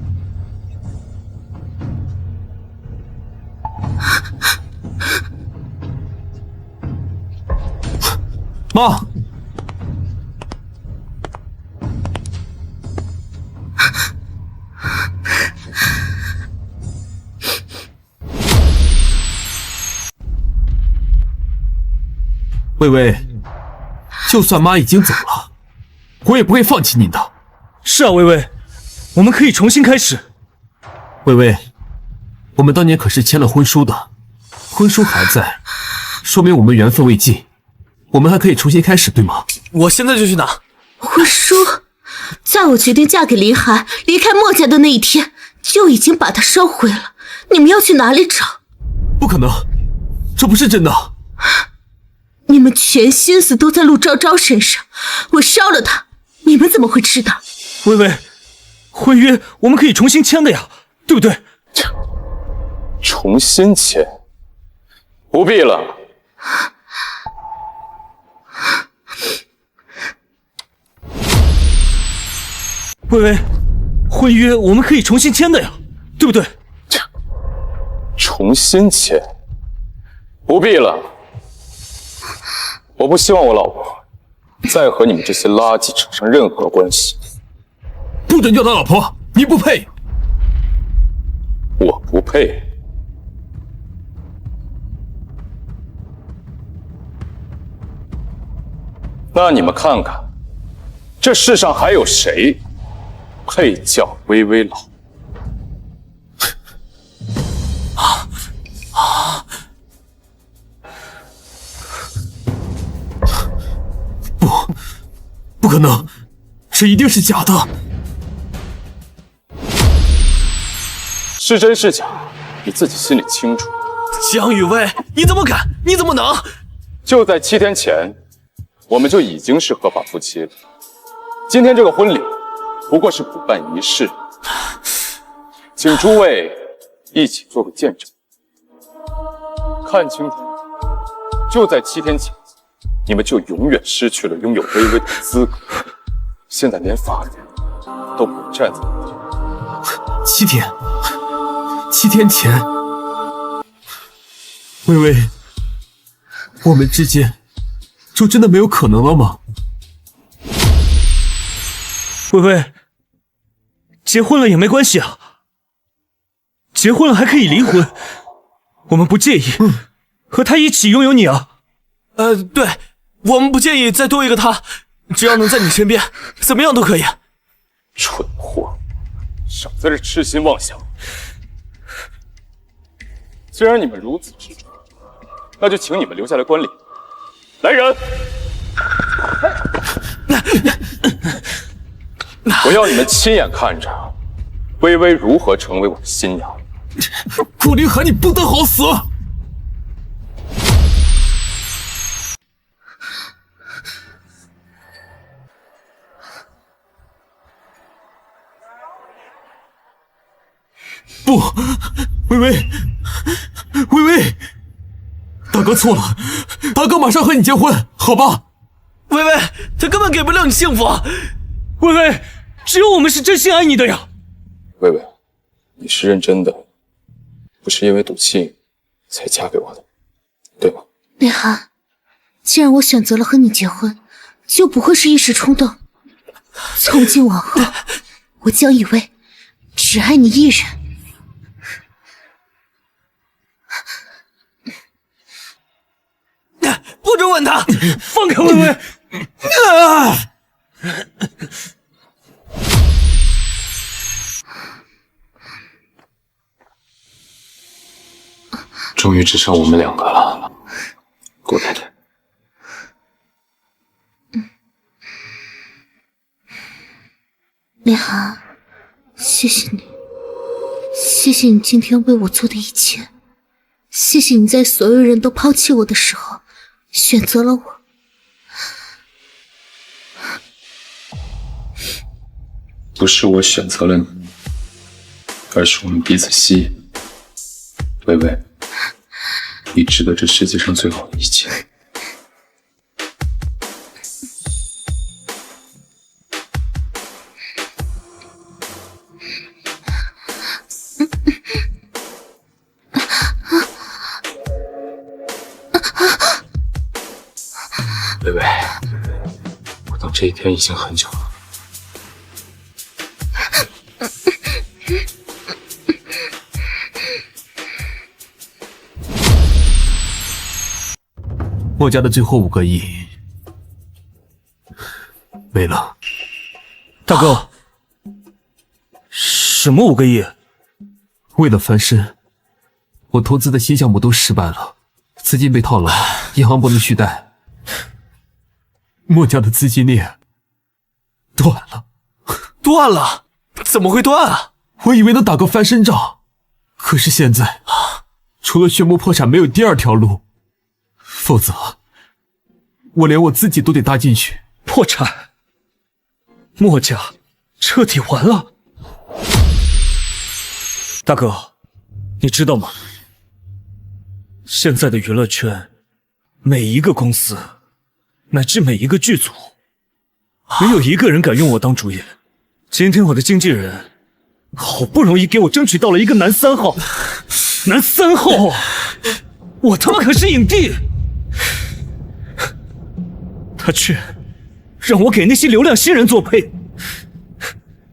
妈，微微，就算妈已经走了，我也不会放弃您的。是啊，微微，我们可以重新开始。微微，我们当年可是签了婚书的，婚书还在，说明我们缘分未尽，我们还可以重新开始，对吗？我现在就去拿婚书。在我决定嫁给林寒，离开墨家的那一天，就已经把它烧毁了。你们要去哪里找？不可能，这不是真的。你们全心思都在陆昭昭身上，我烧了他，你们怎么会知道？微微，婚约我们可以重新签的呀，对不对？重新签，不必了。微微，婚约我们可以重新签的呀，对不对？重新签，不必了。我不希望我老婆再和你们这些垃圾扯上任何关系。不准叫她老婆，你不配。我不配。那你们看看，这世上还有谁配叫微微老？不可能，这一定是假的。是真是假，你自己心里清楚。江雨薇，你怎么敢？你怎么能？就在7天前，我们就已经是合法夫妻了。今天这个婚礼不过是补办仪式，请诸位一起做个见证。看清楚，就在7天前，你们就永远失去了拥有微微的资格。现在连法人都不站在那里。7天前，微微，我们之间就真的没有可能了吗？微微，结婚了也没关系啊，结婚了还可以离婚，我们不介意和他一起拥有你啊。对，我们不介意再多一个他，只要能在你身边，怎么样都可以。蠢货，少在这痴心妄想。既然你们如此执着，那就请你们留下来观礼。来人！我要你们亲眼看着微微如何成为我的新娘。顾凌寒，你不得好死！不，微微，微微，大哥错了，大哥马上和你结婚，好吧？微微，他根本给不了你幸福。微微，只有我们是真心爱你的呀。微微，你是认真的，不是因为赌气才嫁给我的，对吗？凌寒，既然我选择了和你结婚，就不会是一时冲动。从今往后，我江以为只爱你一人。不准吻他！放开微微！终于只剩我们两个了，顾太太。凌寒，谢谢你，谢谢你今天为我做的一切，谢谢你在所有人都抛弃我的时候，选择了我。不是我选择了你，而是我们彼此吸引。微微，你值得这世界上最好的一切。微微，我等这一天已经很久了。墨家的最后5个亿没了。大哥，什么5个亿？为了翻身，我投资的新项目都失败了，资金被套牢，银行不能续贷，墨家的资金链断了。断了？怎么会断啊？我以为能打个翻身仗，可是现在除了宣布破产，没有第2条路。否则，我连我自己都得搭进去。破产，墨家彻底完了。大哥，你知道吗？现在的娱乐圈，每一个公司，乃至每一个剧组，没有一个人敢用我当主演。今天我的经纪人好不容易给我争取到了一个男3号，男3号啊！我他妈可是影帝，他却让我给那些流量新人做配，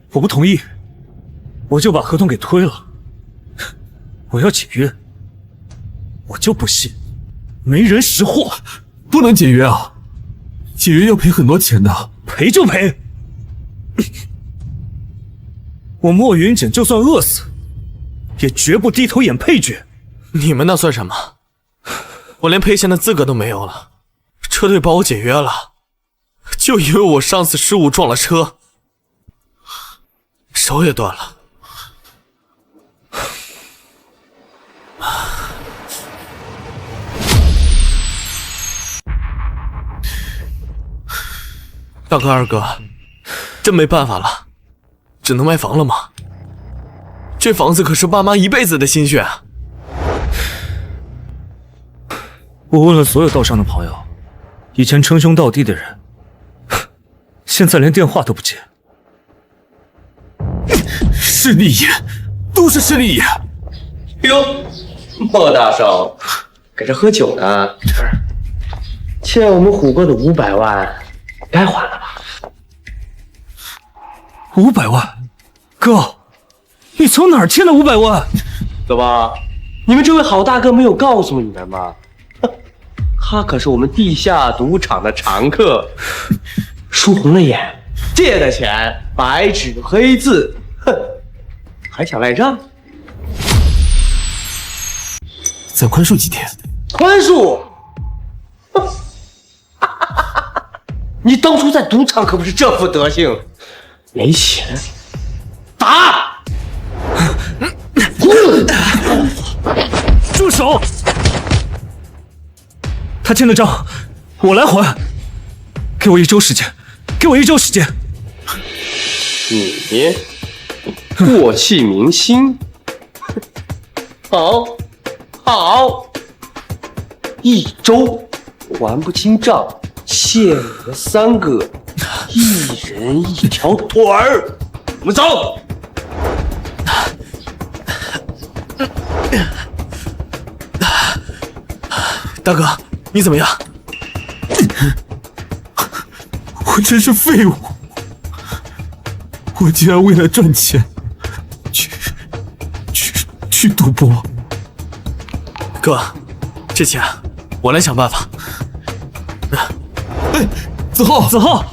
我不同意，我就把合同给推了。我要解约，我就不信没人识货。不能解约啊，解约要赔很多钱的。赔就赔，我莫云锦就算饿死，也绝不低头演配角。你们那算什么？我连赔钱的资格都没有了。车队把我解约了，就因为我上次失误撞了车，手也断了。大哥二哥，真没办法了，只能卖房了吗？这房子可是爸妈一辈子的心血啊！我问了所有道上的朋友，以前称兄道弟的人，现在连电话都不接。势利眼，都是势利眼。哟，莫大少，搁这喝酒呢？欠我们虎哥的500万，该还了吧？500万，哥，你从哪儿欠的500万？怎么，你们这位好大哥没有告诉你们吗？他可是我们地下赌场的常客，输红了眼，借的钱白纸黑字，哼，还想赖账？再宽恕几天？宽恕？你当初在赌场可不是这副德行，没钱打！住手！他欠的账，我来还。给我1周时间，给我1周时间。你过气明星，好，好，1周还不清账，欠你们3个，1人1条腿儿。我们走。大哥，你怎么样？我真是废物！我竟然为了赚钱，去赌博。哥，这钱我来想办法。哎，子浩，子浩！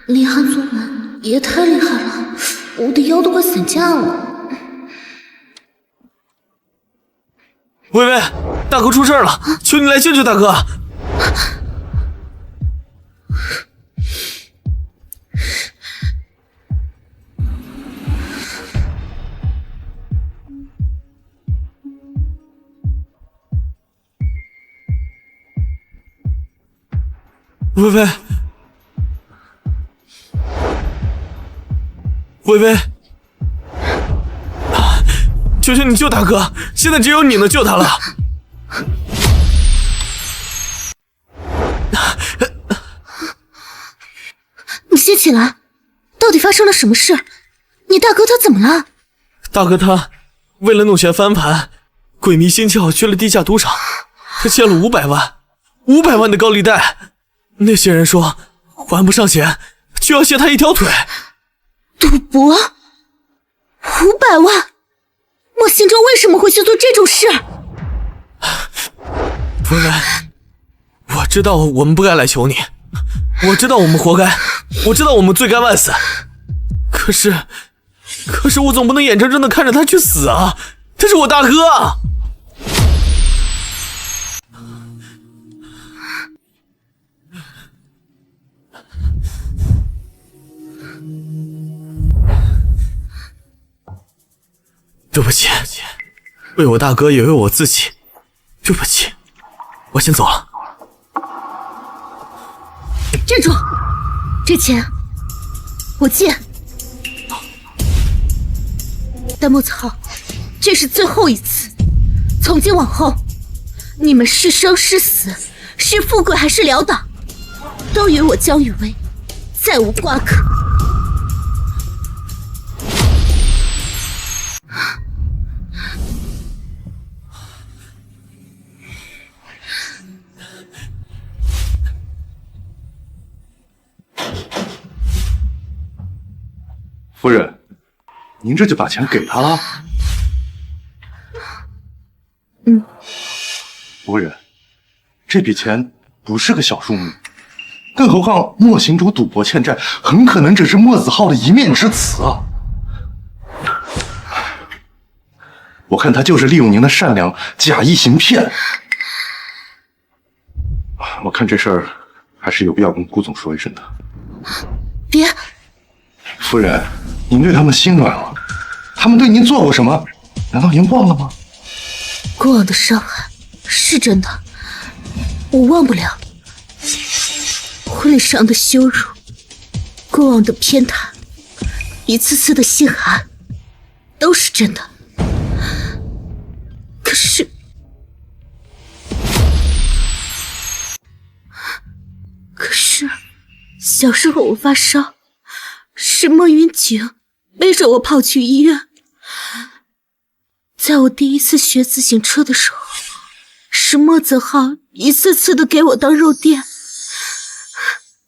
李涵昨晚也太厉害了，我的腰都快散架了。微微，大哥出事了，求你来救救大哥！微微，微微，求求你救大哥！现在只有你能救他了。你先起来，到底发生了什么事？你大哥他怎么了？大哥他为了弄钱翻盘，鬼迷心窍去了地下赌场，他欠了500万，500万的高利贷。那些人说还不上钱，就要卸他1条腿。赌博？500万？莫行舟为什么会去做这种事？微微，我知道我们不该来求你，我知道我们活该，我知道我们罪该万死。可是我总不能眼睁睁的看着他去死啊！他是我大哥啊！对不起，为我大哥也为我自己，对不起，我先走了。站住！这钱我借。但莫子浩，这是最后一次，从今往后，你们是生是死，是富贵还是潦倒，都与我江雨薇再无瓜葛。夫人，您这就把钱给他了？嗯。夫人，这笔钱不是个小数目，更何况莫行主赌博欠债，很可能只是莫子浩的一面之词啊！我看他就是利用您的善良，假意行骗。我看这事儿还是有必要跟顾总说一声的。别，夫人，您对他们心软了，他们对您做过什么？难道您忘了吗？过往的伤害是真的，我忘不了。婚礼上的羞辱，过往的偏袒，一次次的心寒，都是真的。可是，小时候我发烧，是莫云景背着我跑去医院。在我第一次学自行车的时候，是莫子浩一次次的给我当肉垫。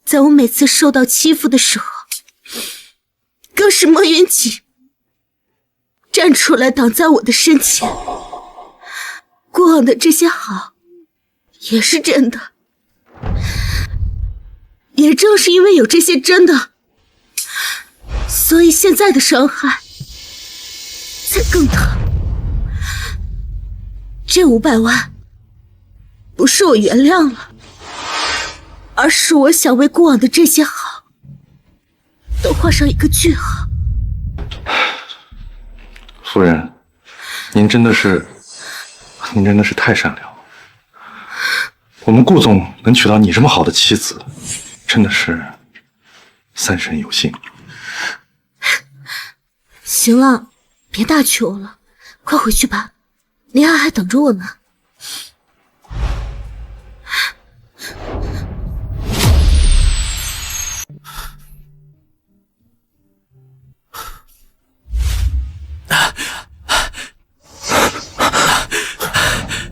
在我每次受到欺负的时候，更是莫云锦站出来挡在我的身前。过往的这些好也是真的，也正是因为有这些真的，所以现在的伤害才更疼。这500万不是我原谅了，而是我想为过往的这些好都画上一个句号。夫人，您真的是太善良了。我们顾总能娶到你这么好的妻子，真的是三生有幸。行了，别大求了，快回去吧，林安还等着我呢。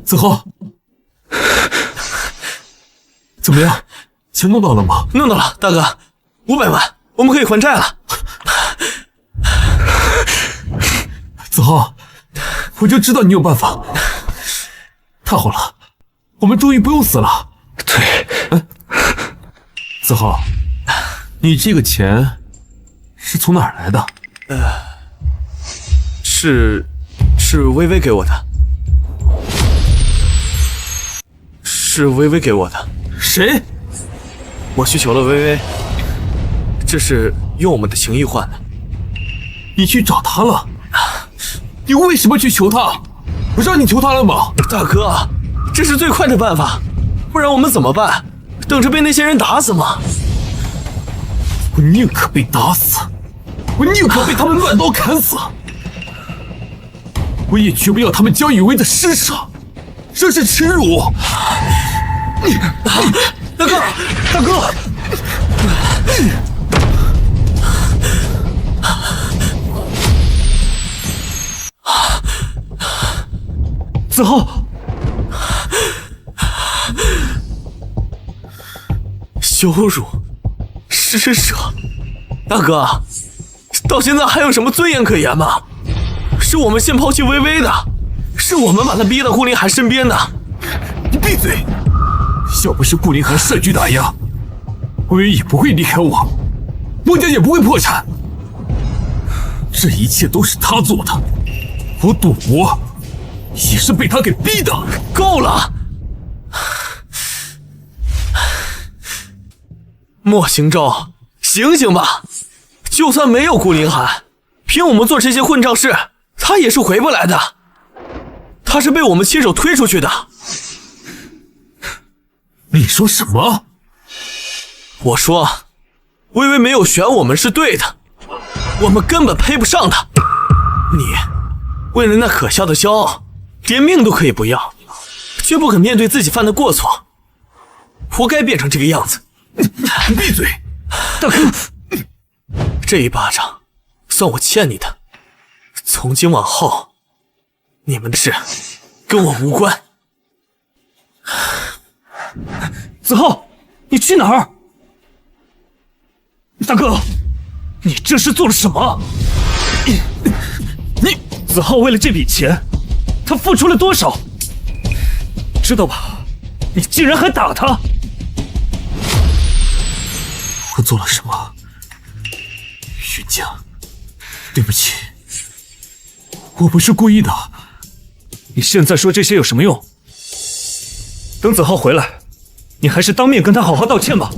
子浩，怎么样？钱弄到了吗？弄到了，大哥，500万，我们可以还债了。子浩，我就知道你有办法。太好了，我们终于不用死了。对，子浩，你这个钱是从哪儿来的？是微微给我的。是微微给我的。谁？我去求了微微，这是用我们的情谊换的。你去找他了？你为什么去求他？我让你求他了吗？大哥，这是最快的办法，不然我们怎么办？等着被那些人打死吗？我宁可被打死，我宁可被他们乱刀砍死，我也绝不要他们江雨薇的施舍，这是耻辱！大哥，大哥！子浩，羞辱，施舍，大哥，到现在还有什么尊严可言吗？是我们先抛弃微微的，是我们把他逼到顾凌寒身边的。你闭嘴！要不是顾凌寒率军打压，微微也不会离开我，墨家也不会破产。这一切都是他做的，我赌博也是被他给逼的。够了！莫行舟，醒醒吧！就算没有顾凌寒，凭我们做这些混账事，他也是回不来的，他是被我们亲手推出去的。你说什么？我说，微微没有选我们是对的，我们根本配不上他。你为了那可笑的骄傲，连命都可以不要，却不肯面对自己犯的过错，活该变成这个样子。闭嘴，大哥！这一巴掌算我欠你的，从今往后，你们的事跟我无关。子浩，你去哪儿？大哥，你这是做了什么？你子浩为了这笔钱，他付出了多少？知道吧？你竟然还打他！我做了什么？云江，对不起，我不是故意的。你现在说这些有什么用？等子浩回来，你还是当面跟他好好道歉吧。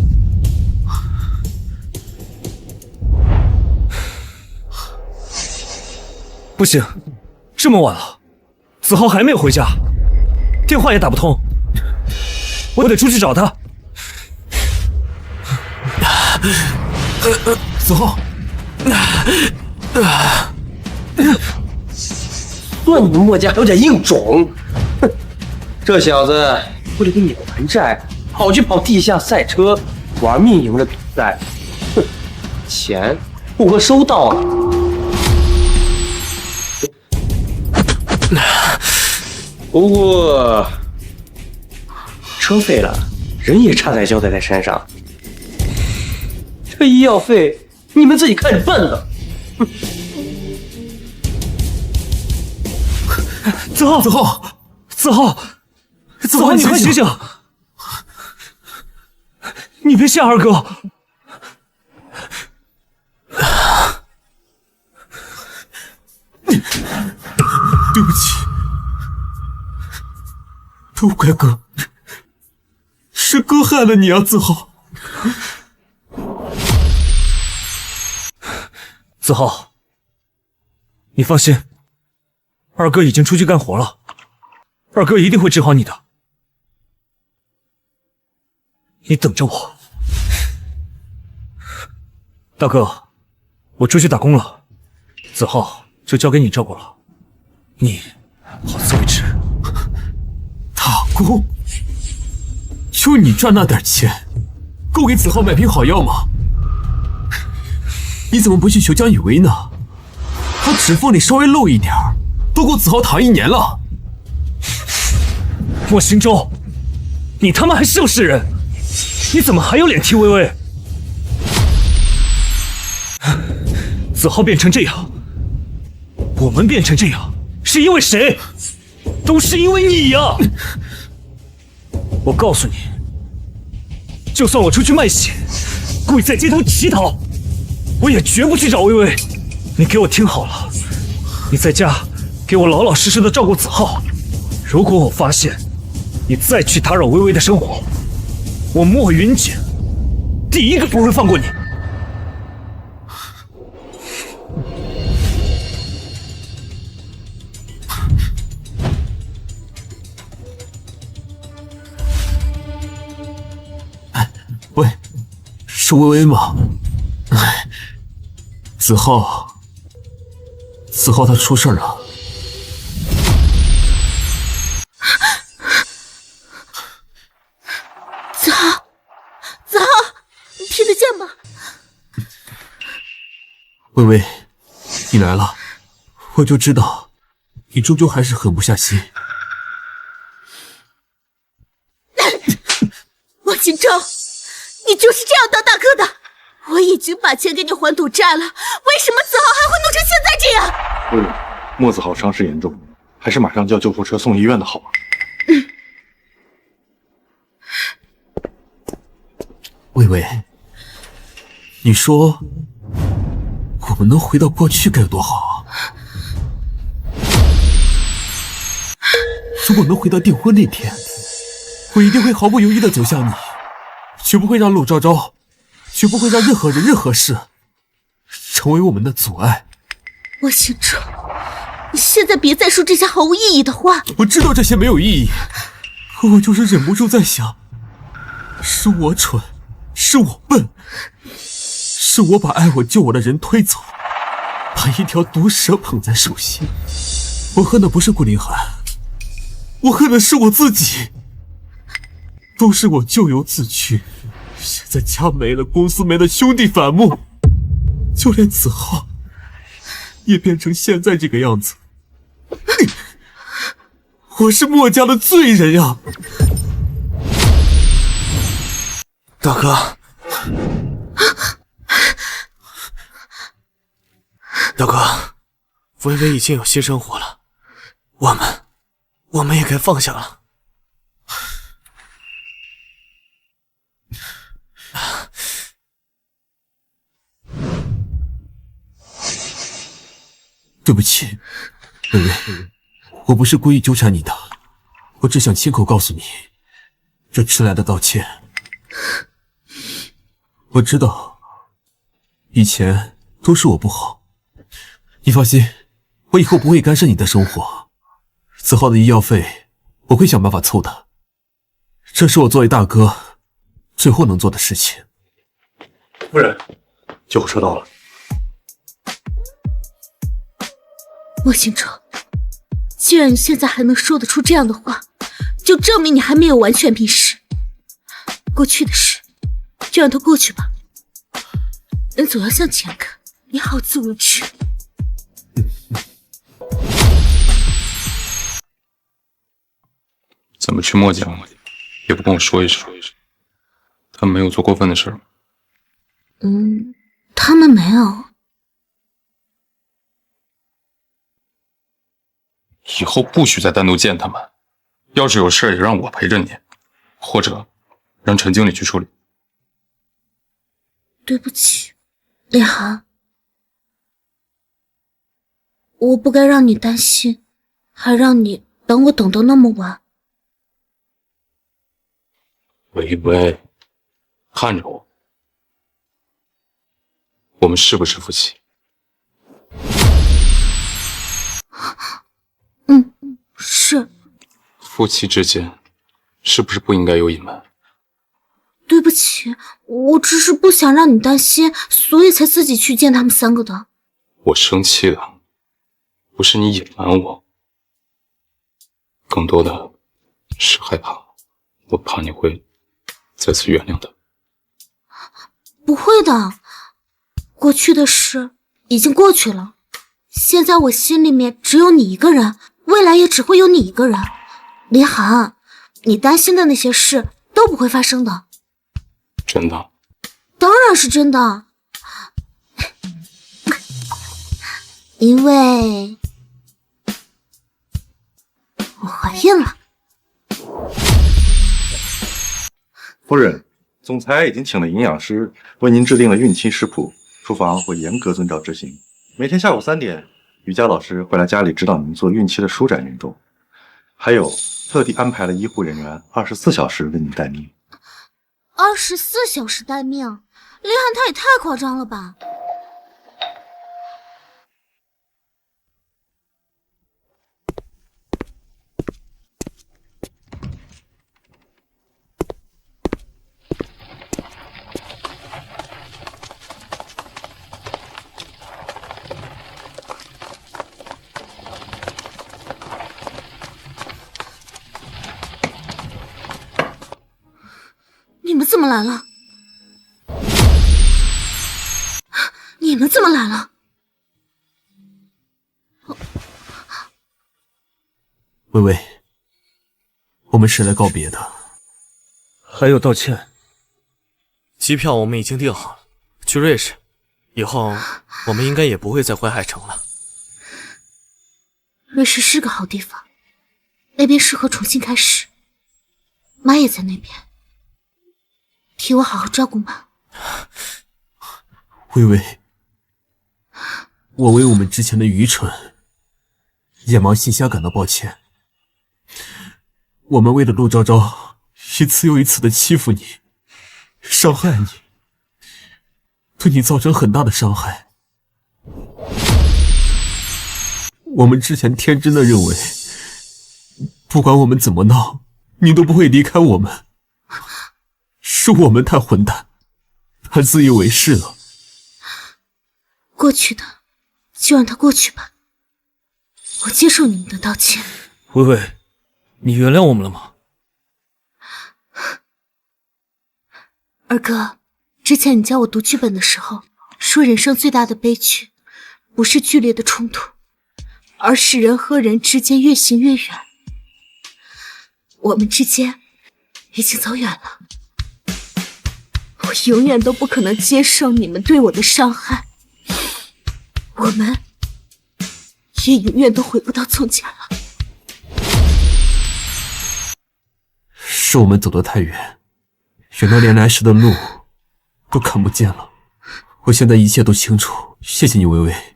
不行，这么晚了，子浩还没有回家，电话也打不通，我得出去找他。子浩，算你们墨家有点硬种，哼！这小子为了跟你还债，跑去跑地下赛车，玩命赢了比赛，哼！钱我收到了，不过车废了，人也差点交代在身上。这医药费你们自己看着办了。子浩，子浩，子浩，子浩，你快醒醒！你别吓二哥。对不起，都怪哥，是哥害了你啊，子浩。子浩，你放心，二哥已经出去干活了，二哥一定会治好你的。你等着我。大哥，我出去打工了，子浩就交给你照顾了，你好自为之。打工？就你赚那点钱，够给子浩买瓶好药吗？你怎么不去求江雨薇呢？他指缝里稍微漏一点，都够子浩躺1年了。莫行舟，你他妈还是不是人？你怎么还有脸踢薇薇？子浩变成这样，我们变成这样，是因为谁？都是因为你呀！我告诉你，就算我出去卖血，跪在街头乞讨，我也绝不去找薇薇。你给我听好了，你在家给我老老实实的照顾子浩。如果我发现你再去打扰薇薇的生活，我莫云锦第一个不会放过你。喂，是薇薇吗？子浩他出事了。子浩，你听得见吗？薇薇，你来了，我就知道你终究还是狠不下心。王行舟，你就是这样当大哥的？我已经把钱给你还赌债了，为什么子浩还会弄成现在这样？薇薇，莫子豪伤势严重，还是马上叫救护车送医院的好啊。薇薇，你说我们能回到过去该有多好啊！如果能回到订婚那天，我一定会毫不犹豫地走向你，绝不会让陆昭昭，绝不会让任何人、任何事成为我们的阻碍。我行舟，你现在别再说这些毫无意义的话。我知道这些没有意义，可我就是忍不住在想，是我蠢，是我笨，是我把爱我救我的人推走，把一条毒蛇捧在手心。我恨的不是顾凌寒，我恨的是我自己。都是我咎由自取，现在家没了，公司没了，兄弟反目，就连子浩也变成现在这个样子。我是墨家的罪人呀！大哥，大哥，微微已经有新生活了，我们也该放下了。对不起，微微，我不是故意纠缠你的，我只想亲口告诉你，这迟来的道歉。我知道，以前都是我不好，你放心，我以后不会干涉你的生活。子浩的医药费我会想办法凑的，这是我作为大哥最后能做的事情。夫人，救护车到了。莫行者，既然你现在还能说得出这样的话，就证明你还没有完全迷失。过去的事就让它过去吧，人总要向前看，你好自为之。怎么去墨家也不跟我说一声？他们没有做过分的事吗？他们没有。以后不许再单独见他们，要是有事也让我陪着你，或者让陈经理去处理。对不起，李涵，我不该让你担心，还让你等我等到那么晚。微微，看着我，我们是不是夫妻？是。夫妻之间是不是不应该有隐瞒？对不起，我只是不想让你担心，所以才自己去见他们三个的。我生气的不是你隐瞒我，更多的是害怕，我怕你会再次原谅他。不会的，过去的事已经过去了，现在我心里面只有你一个人，未来也只会有你一个人。林寒，你担心的那些事都不会发生的。真的？当然是真的，因为我怀孕了。夫人，总裁已经请了营养师为您制定了孕期食谱，厨房会严格遵照执行。每天下午3点，瑜伽老师会来家里指导您做孕期的舒展运动，还有特地安排了医护人员24小时为您待命。24小时待命，林寒他也太夸张了吧！你们怎么来了？你们怎么来了？微微，我们是来告别的，还有道歉。机票我们已经订好了，去瑞士。以后我们应该也不会再回海城了。瑞士是个好地方，那边适合重新开始。妈也在那边，替我好好照顾妈。微微，我为我们之前的愚蠢、眼盲心瞎感到抱歉。我们为了陆昭昭一次又一次的欺负你、伤害你，对你造成很大的伤害。我们之前天真的认为，不管我们怎么闹，你都不会离开我们。是我们太混蛋，太自以为是了。过去的就让它过去吧，我接受你们的道歉。微微，你原谅我们了吗？二哥，之前你教我读剧本的时候，说人生最大的悲剧，不是剧烈的冲突，而是人和人之间越行越远。我们之间已经走远了，我永远都不可能接受你们对我的伤害，我们也永远都回不到从前了。是我们走得太远，远到连来时的路都看不见了。我现在一切都清楚，谢谢你，微微，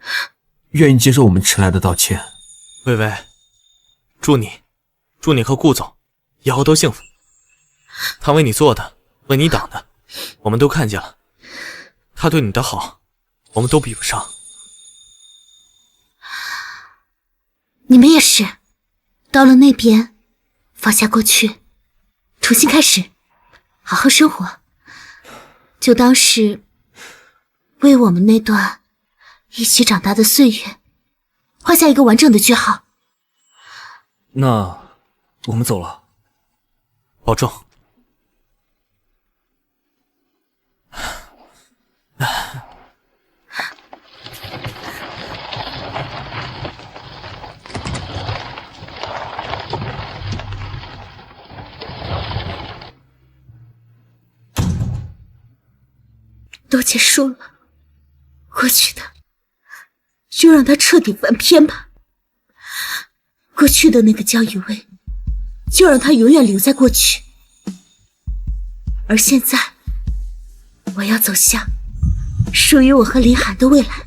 愿意接受我们迟来的道歉。微微，祝你和顾总以后都幸福。他为你做的，为你挡的，我们都看见了。他对你的好，我们都比不上。你们也是，到了那边，放下过去，重新开始，好好生活，就当是为我们那段一起长大的岁月画下一个完整的句号。那我们走了，保重。都结束了，过去的就让它彻底翻篇吧。过去的那个江雨薇，就让它永远留在过去。而现在，我要走向属于我和林寒的未来。